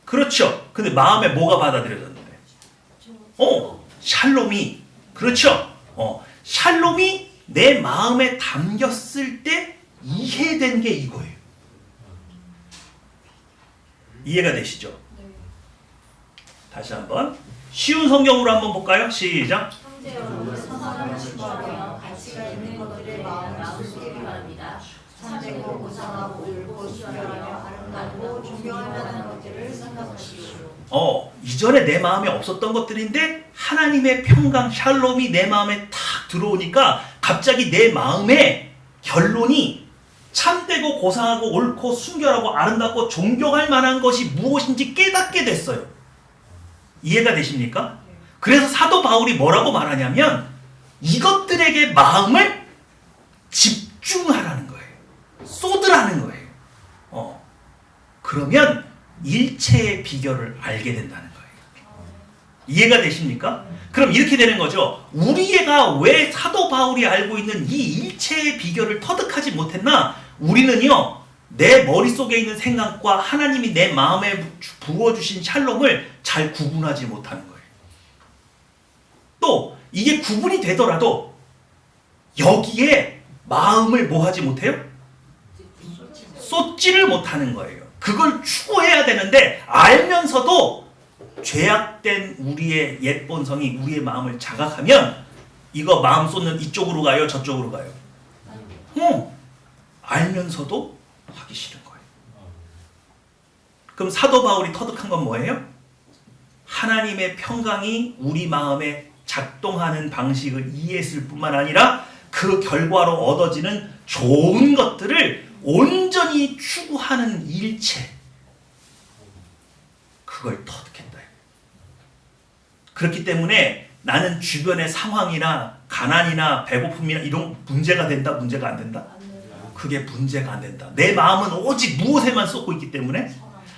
그렇죠. 근데 마음에 뭐가 받아들여졌는데? 샬롬이. 그렇죠. 샬롬이 내 마음에 담겼을 때 이해된 게 이거예요. 이해가 되시죠? 네. 다시 한번 쉬운 성경으로 한번 볼까요? 시작. 형제 여러분 선함을 추구하며 가치가 있는 것들에 마음을 쏟기 바랍니다. 참되고 고상하고 옳고 순결하며 아름답고 존경할 만한 것들을 생각하시오. 이전에 내 마음에 없었던 것들인데 하나님의 평강 샬롬이 내 마음에 탁 들어오니까 갑자기 내 마음의 결론이 참되고 고상하고 옳고 순결하고 아름답고 존경할 만한 것이 무엇인지 깨닫게 됐어요. 이해가 되십니까? 그래서 사도 바울이 뭐라고 말하냐면 이것들에게 마음을 집중하라는 거예요. 쏟으라는 거예요. 그러면 일체의 비결을 알게 된다는 거예요. 이해가 되십니까? 그럼 이렇게 되는 거죠. 우리가 왜 사도 바울이 알고 있는 이 일체의 비결을 터득하지 못했나? 우리는요, 내 머릿속에 있는 생각과 하나님이 내 마음에 부어주신 샬롬을 잘 구분하지 못하는 거예요. 또 이게 구분이 되더라도 여기에 마음을 뭐 하지 못해요? 쏟지를 못하는 거예요. 그걸 추구해야 되는데 알면서도 죄악된 우리의 옛 본성이 우리의 마음을 자각하면 이거 마음 쏟는 이쪽으로 가요? 저쪽으로 가요? 알면서도 하기 싫은 거예요. 그럼 사도 바울이 터득한 건 뭐예요? 하나님의 평강이 우리 마음에 작동하는 방식을 이해했을 뿐만 아니라 그 결과로 얻어지는 좋은 것들을 온전히 추구하는 일체, 그걸 터득했다. 그렇기 때문에 나는 주변의 상황이나 가난이나 배고픔이나 이런 문제가 된다, 문제가 안 된다? 그게 문제가 안 된다. 내 마음은 오직 무엇에만 쏟고 있기 때문에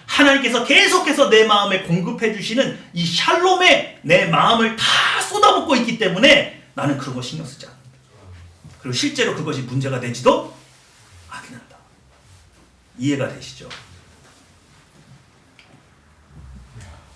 하나님께서 계속해서 내 마음에 공급해 주시는 이 샬롬에 내 마음을 다 쏟아붓고 있기 때문에 나는 그런 거 신경 쓰지 않는다. 그리고 실제로 그것이 문제가 되지도 않는다. 이해가 되시죠?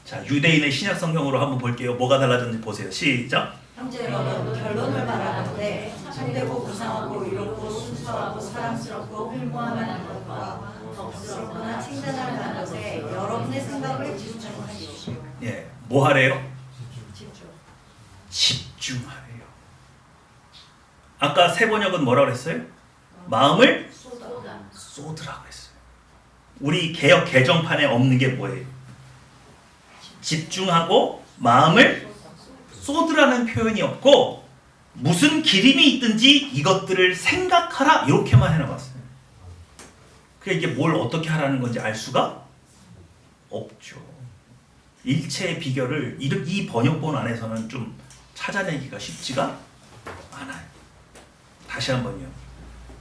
자, 유대인의 신약 성경으로 한번 볼게요. 뭐가 달라졌는지 보세요. 시작. 형제 여러분 결론을 말하는데 참되고 고상하고 이롭고 순수하고 사랑스럽고 훌륭한 만한 것과 덕스럽거나 칭찬할 만한 것에 여러분의 생각을 집중하십시오. 예, 뭐 하래요? 집중. 집중하래요. 아까 세 번역은 뭐라고 그랬어요? 마음을 쏟으라고 했어요. 우리 개역 개정판에 없는 게 뭐예요? 집중하고 마음을 쏟으라는 표현이 없고 무슨 기림이 있든지 이것들을 생각하라 이렇게만 해놔봤어요. 그게 이게 뭘 어떻게 하라는 건지 알 수가 없죠. 일체의 비결을 이 번역본 안에서는 좀 찾아내기가 쉽지가 않아요. 다시 한번요.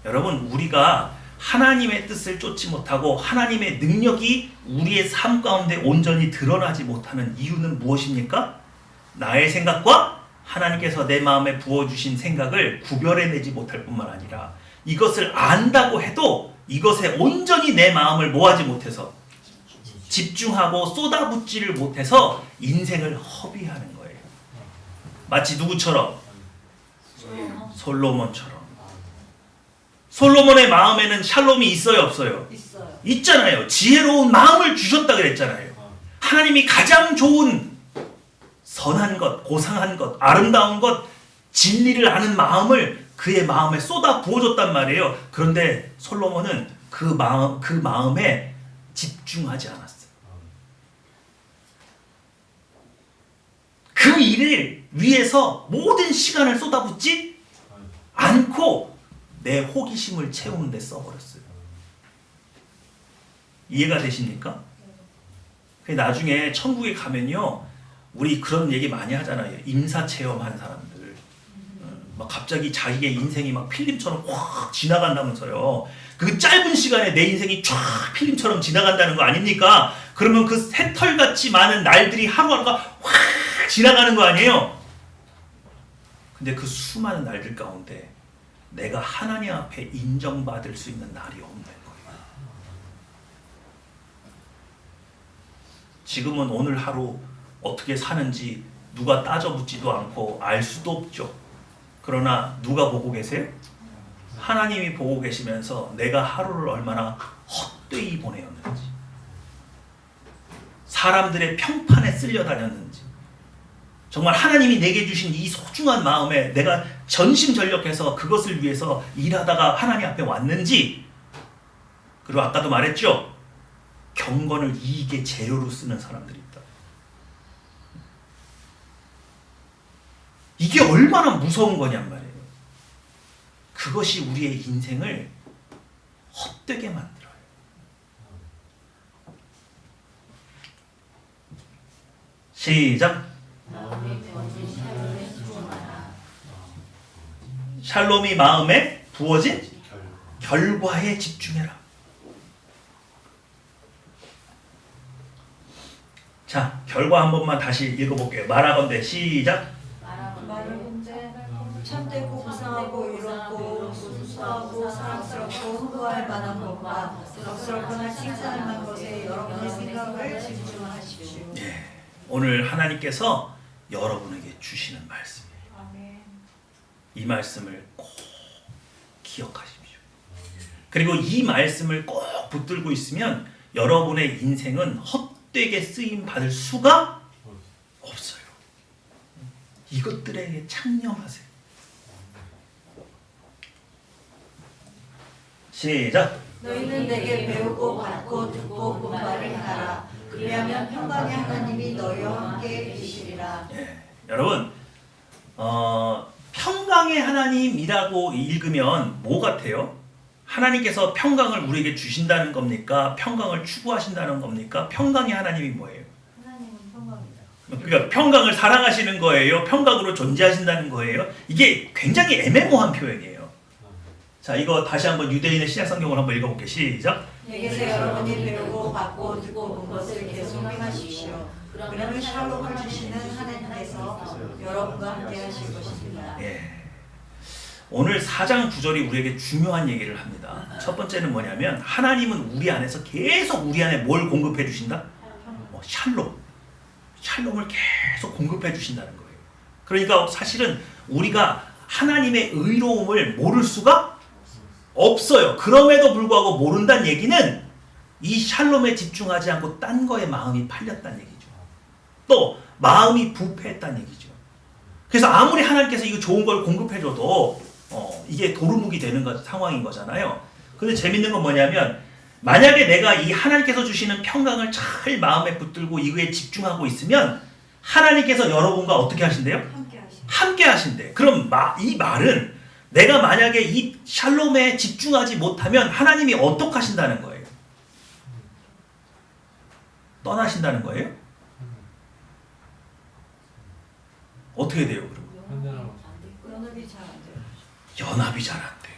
여러분, 우리가 하나님의 뜻을 쫓지 못하고 하나님의 능력이 우리의 삶 가운데 온전히 드러나지 못하는 이유는 무엇입니까? 나의 생각과 하나님께서 내 마음에 부어주신 생각을 구별해내지 못할 뿐만 아니라 이것을 안다고 해도 이것에 온전히 내 마음을 모아지 못해서 집중하고 쏟아붓지를 못해서 인생을 허비하는 거예요. 마치 누구처럼? 솔로몬처럼. 솔로몬의 마음에는 샬롬이 있어요, 없어요? 있어요. 있잖아요. 지혜로운 마음을 주셨다 그랬잖아요. 하나님이 가장 좋은 선한 것, 고상한 것, 아름다운 것, 진리를 아는 마음을 그의 마음에 쏟아 부어줬단 말이에요. 그런데 솔로몬은 그 마음에 집중하지 않았어요. 일을 위해서 모든 시간을 쏟아붓지 않고 내 호기심을 채우는 데 써버렸어요. 이해가 되십니까? 나중에 천국에 가면요, 우리 그런 얘기 많이 하잖아요. 임사체험한 사람들, 막 갑자기 자기의 인생이 막 필름처럼 확 지나간다면서요. 그 짧은 시간에 내 인생이 쫙 필름처럼 지나간다는 거 아닙니까? 그러면 그 새털같이 많은 날들이 하루하루가 확 지나가는 거 아니에요? 근데 그 수많은 날들 가운데 내가 하나님 앞에 인정받을 수 있는 날이 없는 거예요. 지금은 오늘 하루 어떻게 사는지 누가 따져묻지도 않고 알 수도 없죠. 그러나 누가 보고 계세요? 하나님이 보고 계시면서 내가 하루를 얼마나 헛되이 보내었는지, 사람들의 평판에 쓸려 다녔는지, 정말 하나님이 내게 주신 이 소중한 마음에 내가 전심전력해서 그것을 위해서 일하다가 하나님 앞에 왔는지, 그리고 아까도 말했죠, 경건을 이익의 재료로 쓰는 사람들이 있다. 이게 얼마나 무서운 거냔 말이에요. 그것이 우리의 인생을 헛되게 만들어요. 시작. 샬롬이 마음에 부어진 결과에 집중해라. 자, 결과 한 번만 다시 읽어볼게요. 말하건대 시작. 말하건대 참되고 무상하고 이롭고 순수하고 사랑스럽고 후보할 만한 것과 덕스럽거나 칭찬할 만한 것에 여러분의 생각을 집중하십시오. 예, 오늘 하나님께서 여러분에게 주시는 말씀이에요. 아멘. 이 말씀을 꼭 기억하십시오. 그리고 이 말씀을 꼭 붙들고 있으면 여러분의 인생은 헛되게 쓰임 받을 수가 없어요. 이것들에게 창념하세요. 시작. 너희는 내게 배우고 받고 듣고 본 바를 행하라. 그리하면 평강의 하나님이 너희와 함께 계시리라. 예, 여러분, 평강의 하나님이라고 읽으면 뭐 같아요? 하나님께서 평강을 우리에게 주신다는 겁니까? 평강을 추구하신다는 겁니까? 평강의 하나님이 뭐예요? 하나님은 평강이다. 그러니까 평강을 사랑하시는 거예요? 평강으로 존재하신다는 거예요? 이게 굉장히 애매모호한 표현이에요. 자, 이거 다시 한번 유대인의 신약 성경을 한번 읽어볼게요. 시작. 내게서 여러분이 배우고 받고 듣고 본 것을 계속 행하십시오. 그러면 샬롬을 주시는 하나님께서 여러분과 함께 하실 것입니다. 예. 오늘 4장 9절이 우리에게 중요한 얘기를 합니다. 첫 번째는 뭐냐면 하나님은 우리 안에서 계속 우리 안에 뭘 공급해 주신다? 샬롬. 샬롬을 계속 공급해 주신다는 거예요. 그러니까 사실은 우리가 하나님의 의로움을 모를 수가 없어요. 그럼에도 불구하고 모른다는 얘기는 이 샬롬에 집중하지 않고 딴 거에 마음이 팔렸다는 얘기죠. 또 마음이 부패했다는 얘기죠. 그래서 아무리 하나님께서 이거 좋은 걸 공급해줘도 이게 도루묵이 되는 상황인 거잖아요. 근데 재밌는 건 뭐냐면 만약에 내가 이 하나님께서 주시는 평강을 잘 마음에 붙들고 이거에 집중하고 있으면 하나님께서 여러분과 어떻게 하신대요? 함께 하신대. 그럼 이 말은 내가 만약에 이 샬롬에 집중하지 못하면 하나님이 어떻게 하신다는 거예요? 떠나신다는 거예요? 어떻게 돼요, 그러면? 연합이 잘 안 돼요. 연합이 잘 안 돼요.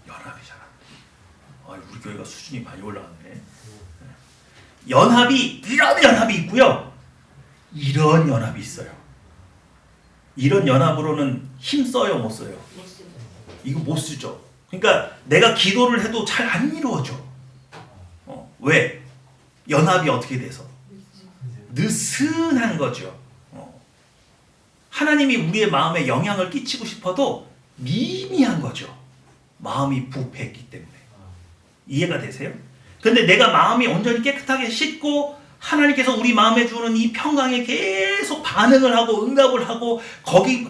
연합이 잘 안 돼요. 아, 우리 교회가 수준이 많이 올라갔네. 연합이 이런 연합이 있고요. 이런 연합이 있어요. 이런 연합으로는 힘 써요, 못 써요? 이거 못 쓰죠. 그러니까 내가 기도를 해도 잘 안 이루어져. 왜? 연합이 어떻게 돼서? 느슨한 거죠. 하나님이 우리의 마음에 영향을 끼치고 싶어도 미미한 거죠. 마음이 부패했기 때문에. 이해가 되세요? 근데 내가 마음이 온전히 깨끗하게 씻고 하나님께서 우리 마음에 주는 이 평강에 계속 반응을 하고 응답을 하고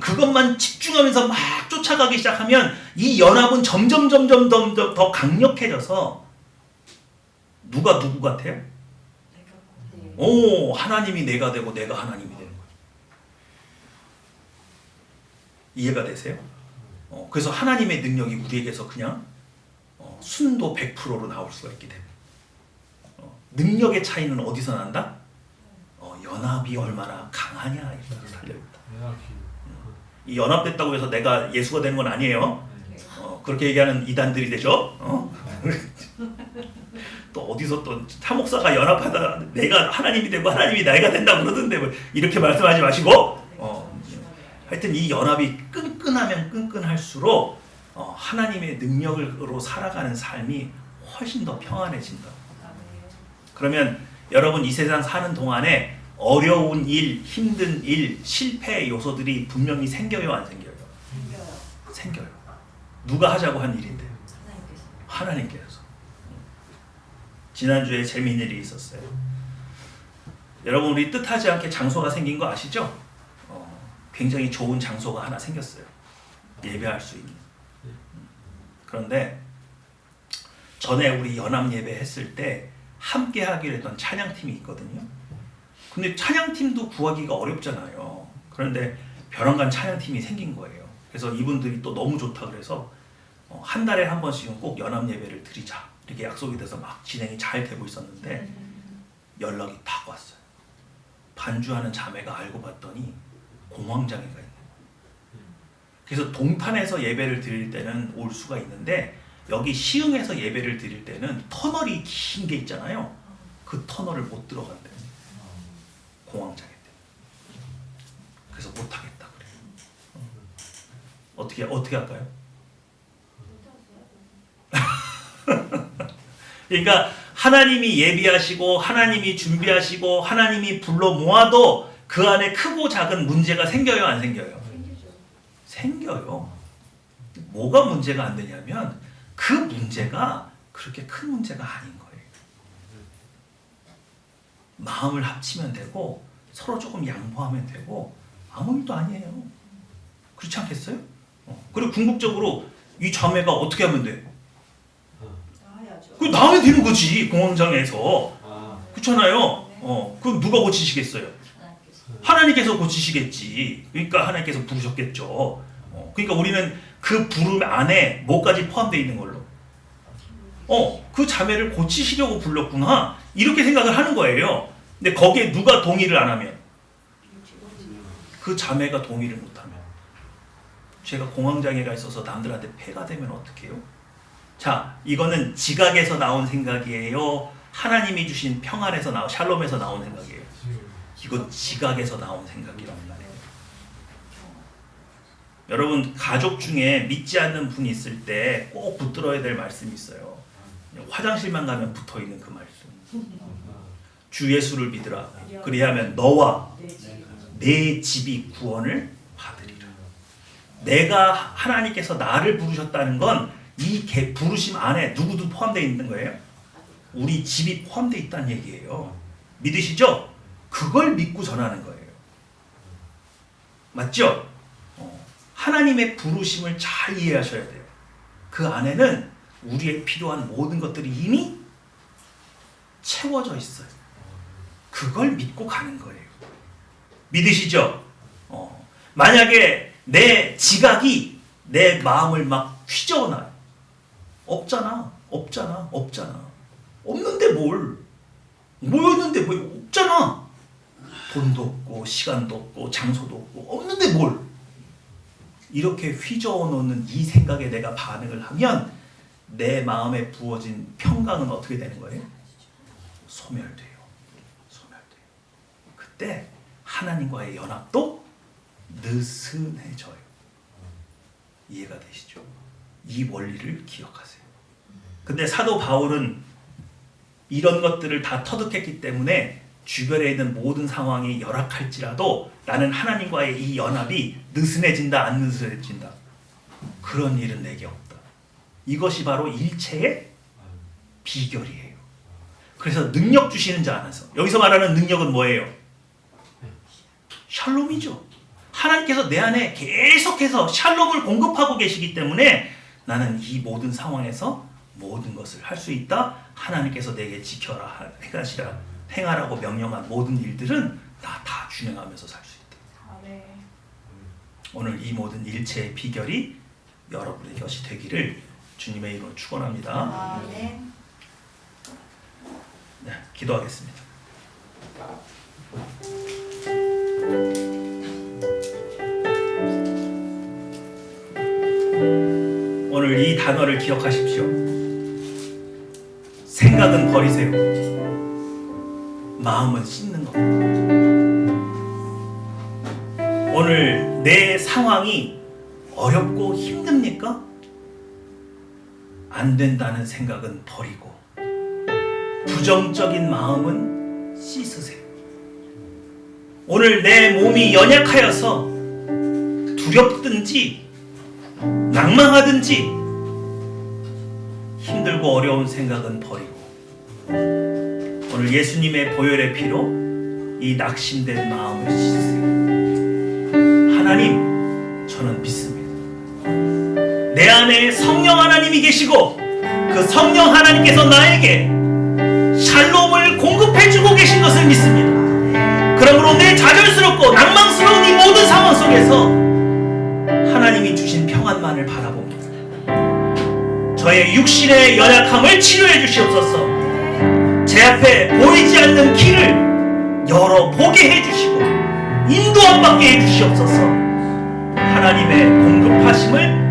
그것만 집중하면서 막 쫓아가기 시작하면 이 연합은 점점 더 강력해져서 누가 누구 같아요? 하나님이 내가 되고 내가 하나님이 되는 거예요. 이해가 되세요? 그래서 하나님의 능력이 우리에게서 그냥 순도 100%로 나올 수가 있게 됩니다. 능력의 차이는 어디서 난다? 연합이 얼마나 강하냐 이걸 달려있다. 이 연합됐다고 해서 내가 예수가 되는 건 아니에요. 그렇게 얘기하는 이단들이 되죠. 또 어디서 또 사목사가 연합하다 내가 하나님이 되고 하나님이 나이가 된다고 그러던데 뭐 이렇게 말씀하지 마시고 하여튼 이 연합이 끈끈하면 끈끈할수록 하나님의 능력으로 살아가는 삶이 훨씬 더 평안해진다. 그러면 여러분 이 세상 사는 동안에 어려운 일, 힘든 일, 실패의 요소들이 분명히 생겨요, 안 생겨요? 생겨요. 누가 하자고 한 일인데? 하나님께서. 지난주에 재미있는 일이 있었어요. 여러분 우리 뜻하지 않게 장소가 생긴 거 아시죠? 굉장히 좋은 장소가 하나 생겼어요. 예배할 수 있는. 그런데 전에 우리 연합 예배 했을 때 함께 하기로 했던 찬양팀이 있거든요. 근데 찬양팀도 구하기가 어렵잖아요. 그런데 벼랑간 찬양팀이 생긴 거예요. 그래서 이분들이 또 너무 좋다 그래서 한 달에 한 번씩은 꼭 연합 예배를 드리자 이렇게 약속이 돼서 막 진행이 잘 되고 있었는데 연락이 딱 왔어요. 반주하는 자매가 알고 봤더니 공황장애가 있는 거예요. 그래서 동탄에서 예배를 드릴 때는 올 수가 있는데 여기 시흥에서 예배를 드릴 때는 터널이 긴 게 있잖아요. 그 터널을 못 들어간대요. 공황장애 때문에. 그래서 못하겠다 그래요. 어떻게 할까요? 그러니까 하나님이 예비하시고 하나님이 준비하시고 하나님이 불러 모아도 그 안에 크고 작은 문제가 생겨요, 안 생겨요? 생겨요. 뭐가 문제가 안 되냐면 그 문제가 그렇게 큰 문제가 아닌 거예요. 마음을 합치면 되고 서로 조금 양보하면 되고 아무 일도 아니에요. 그렇지 않겠어요? 그리고 궁극적으로 이 자매가 어떻게 하면 돼? 그 나오면 되는 거지. 공황장애에서. 그렇잖아요. 그럼 누가 고치시겠어요? 하나님께서 고치시겠지. 그러니까 하나님께서 부르셨겠죠. 그러니까 우리는 그 부름 안에 뭐까지 포함되어 있는 걸로 그 자매를 고치시려고 불렀구나 이렇게 생각을 하는 거예요. 근데 거기에 누가 동의를 안 하면 그 자매가 동의를 못하면 제가 공황장애가 있어서 남들한테 폐가 되면 어떡해요? 자, 이거는 지각에서 나온 생각이에요? 하나님이 주신 평안에서 샬롬에서 나온 생각이에요? 이건 지각에서 나온 생각이란 말이에요. 여러분 가족 중에 믿지 않는 분이 있을 때 꼭 붙들어야 될 말씀이 있어요. 화장실만 가면 붙어있는 그 말씀. 주 예수를 믿으라. 그리하면 너와 내 집이 구원을 받으리라. 내가 하나님께서 나를 부르셨다는 건 이 부르심 안에 누구도 포함되어 있는 거예요. 우리 집이 포함되어 있다는 얘기예요. 믿으시죠? 그걸 믿고 전하는 거예요. 맞죠? 하나님의 부르심을 잘 이해하셔야 돼요. 그 안에는 우리의 필요한 모든 것들이 이미 채워져 있어요. 그걸 믿고 가는 거예요. 믿으시죠? 만약에 내 지각이 내 마음을 막 휘저어놔요. 없잖아. 없는데 뭐였는데 뭐 없잖아. 돈도 없고 시간도 없고 장소도 없고 없는데 뭘. 이렇게 휘저어 놓는 이 생각에 내가 반응을 하면 내 마음에 부어진 평강은 어떻게 되는 거예요? 소멸돼요. 그때 하나님과의 연합도 느슨해져요. 이해가 되시죠? 이 원리를 기억하세요. 근데 사도 바울은 이런 것들을 다 터득했기 때문에 주변에 있는 모든 상황이 열악할지라도 나는 하나님과의 이 연합이 느슨해진다 안 느슨해진다 그런 일은 내게 없다. 이것이 바로 일체의 비결이에요. 그래서 능력 주시는 자 안에서 여기서 말하는 능력은 뭐예요? 샬롬이죠. 하나님께서 내 안에 계속해서 샬롬을 공급하고 계시기 때문에 나는 이 모든 상황에서 모든 것을 할 수 있다. 하나님께서 내게 지켜라 행하라고 명령한 모든 일들은 나 다 준행하면서 살 수 있다. 오늘 이 모든 일체의 비결이 여러분의 것이 되기를 주님의 이름으로 축원합니다. 아멘. 네, 기도하겠습니다. 오늘 이 단어를 기억하십시오. 생각은 버리세요. 마음은 씻는 겁니다. 오늘 내 상황이 어렵고 힘듭니까? 안 된다는 생각은 버리고 부정적인 마음은 씻으세요. 오늘 내 몸이 연약하여서 두렵든지 낭망하든지 힘들고 어려운 생각은 버리고 오늘 예수님의 보혈의 피로 이 낙심된 마음을 씻으세요. 하나님, 저는 믿습니다. 내 안에 성령 하나님이 계시고 그 성령 하나님께서 나에게 샬롬을 공급해주고 계신 것을 믿습니다. 그러므로 내 좌절스럽고 낭망스러운 이 모든 상황 속에서 하나님이 주신 평안만을 바라봅니다. 저의 육신의 연약함을 치료해 주시옵소서. 제 앞에 보이지 않는 길을 열어 보게 해주시고 인도함 받게 해주시옵소서. 하나님의 공급하심을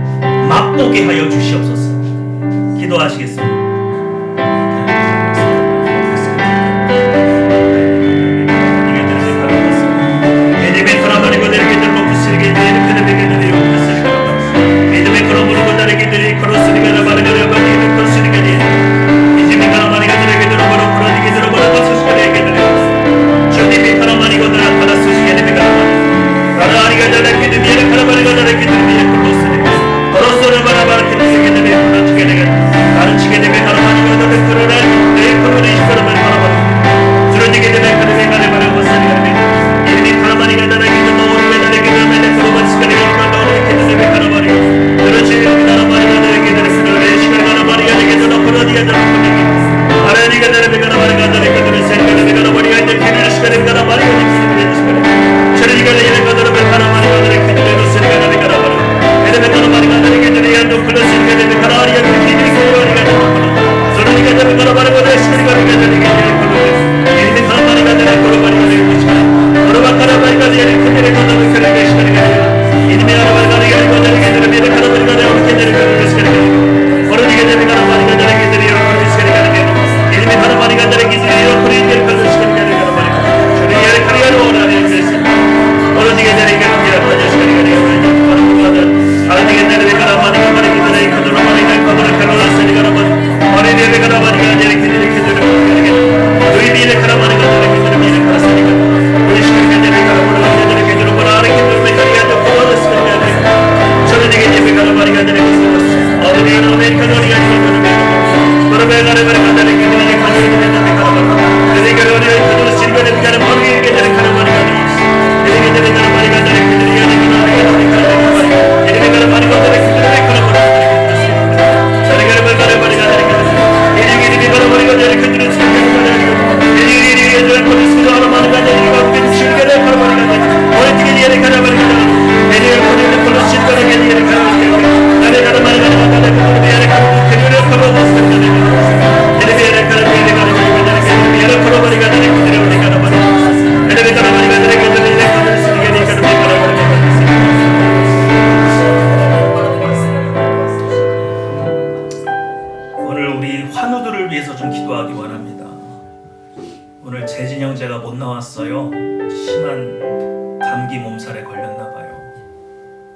맛보게 하여 주시옵소서. 기도하시겠습니다.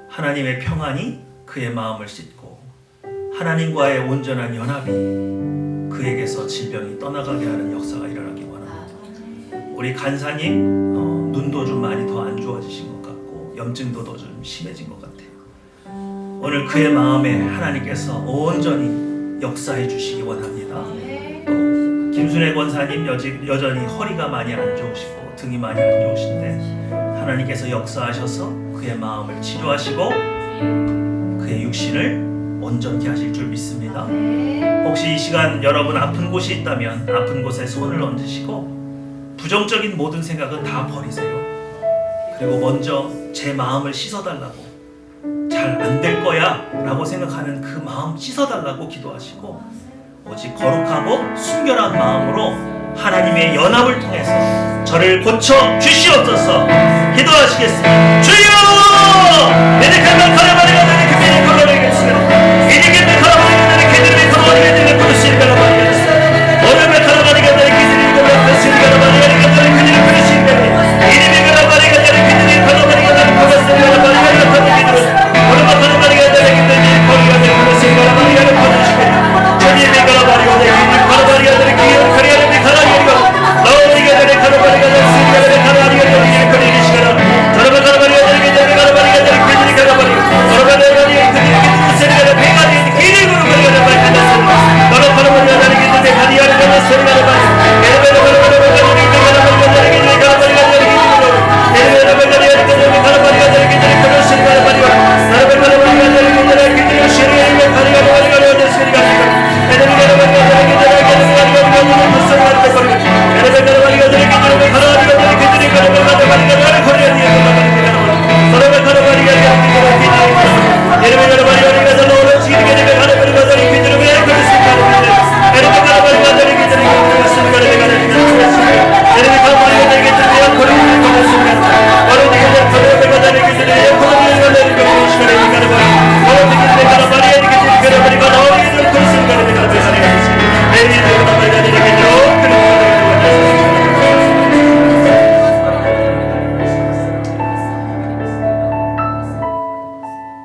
하나님의 평안이 그의 마음을 씻고 하나님과의 온전한 연합이 그에게서 질병이 떠나가게 하는 역사가 일어나기 원합니다. 우리 간사님 눈도 좀 많이 더 안 좋아지신 것 같고 염증도 더 좀 심해진 것 같아요. 오늘 그의 마음에 하나님께서 온전히 역사해 주시기 원합니다. 또 김순애 권사님 여전히 허리가 많이 안 좋으시고 등이 많이 안 좋으신데 하나님께서 역사하셔서 그의 마음을 치료하시고 그의 육신을 온전케 하실 줄 믿습니다. 혹시 이 시간 여러분 아픈 곳이 있다면 아픈 곳에 손을 얹으시고 부정적인 모든 생각은 다 버리세요. 그리고 먼저 제 마음을 씻어달라고 잘 안 될 거야 라고 생각하는 그 마음 씻어달라고 기도하시고 오직 거룩하고 순결한 마음으로 하나님의 연합을 통해서 저를 고쳐 주시옵소서. 기도하시겠습니다. 주여! 내리칸만 가라바리가 내리칸이 걸어내겠으며 이리겠네 가라바리가 내리칸이 걸어내겠네 그릇이 가라바리가 오늘의 가라바리가 내리칸이 걸어내겠으며 가라바리가 내리칸이 그릇이 이리게 가라바리가 내리칸이 가라바리가 내리칸이 가라바리가 내리칸이 오늘의 가라바리가 내리칸이 거리가 내리칸이 가라바리가 내리칸이 주님의 가라바리가 내리칸이 가라바리가 내리칸이 가라바리가 가라바리가 나오리가 내리 가라바리가 내리칸이 가라바리가 내리칸이 시가라 저러면 가라바리가 내리칸이 가라바리가 내리칸이 가라바리가 저러면 가라바리가 세리가 배가리 기리고로 가라바리가 내리칸이 너는 가라바리가 내리칸이 가리아리가 세리가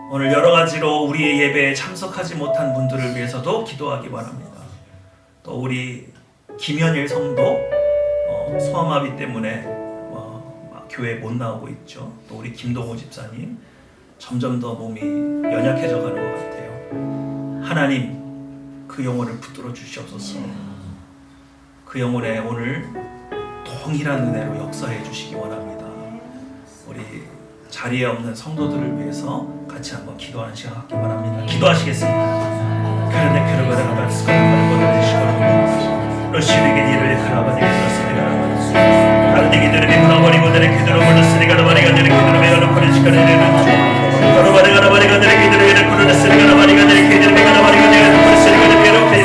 오늘 여러 가지로 우리의 예배에 참석하지 못한 분들을 위해서도 기도하기 바랍니다. 또 우리 김현일 성도 소아마비 때문에 교회에 못 나오고 있죠. 또 우리 김동호 집사님 점점 더 몸이 연약해져 가는 것 같아요. 하나님 그 영혼을 붙들어 주시옵소서. 그 영혼에 오늘 동일한 은혜로 역사해 주시기 원합니다. 우리 자리에 없는 성도들을 위해서 같이 한번 기도하는 시간 갖기 바랍니다. 기도하시겠습니다. 그런데 그러거나 말씀을 보내주시고 러시아에게 일을 그라바디가 들었으니까 다른 얘기들을 물어버리고 내게 그대로 불렀으니까 나바리가 내게 그대로 매어놓고 내시가 내게 바로바리가 나바리가 내게 그대로 이를 불렀으니까 나바리가 내게 그대로 나바리가 내게 불렀으니까 내게 이렇게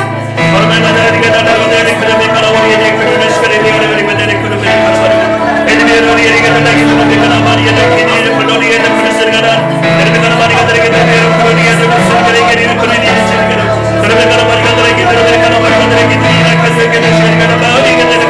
바로바리가 내게 나라고 내게 그대로 나바리가 내게 그대로 내시가 내게 그대로 내게 그대로 바로바리가 에드메로 내게 그대로 내게 그대로 나바리가 내게 그대로 불러리가 내게 불렀으니까 내게 나바리가 내게 그대로 불러리가 내게 불렀으니까 내게 그대로 불러리가 그러면 나바리가 내게 그대로 나바리가 내게 그대로 내게 내시가 나바리가 내게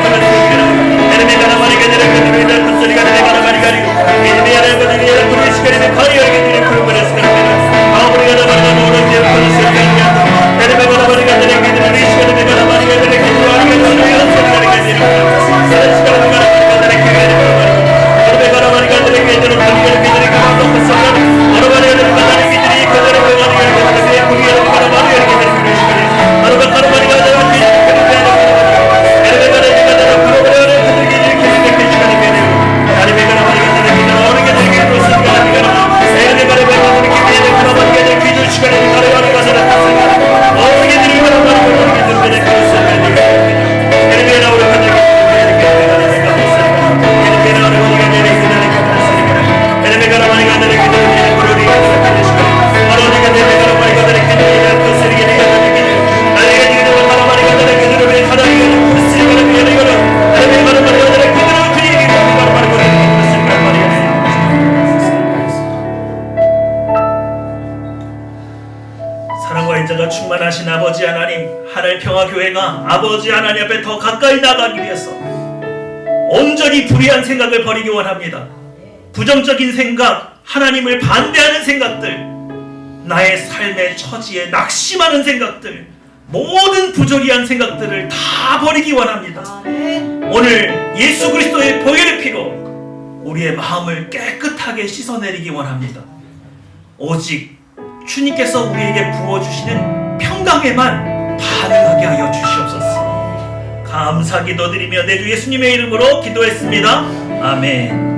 충만하신 아버지 하나님, 하늘평화교회가 아버지 하나님 앞에 더 가까이 나가기 위해서 온전히 불의한 생각을 버리기 원합니다. 부정적인 생각, 하나님을 반대하는 생각들, 나의 삶의 처지에 낙심하는 생각들, 모든 부조리한 생각들을 다 버리기 원합니다. 오늘 예수 그리스도의 보혈의 피로 우리의 마음을 깨끗하게 씻어내리기 원합니다. 오직 주님께서 우리에게 부어주시는 평강에만 반응하게 하여 주시옵소서. 감사 기도드리며 내 주 예수님의 이름으로 기도했습니다. 아멘.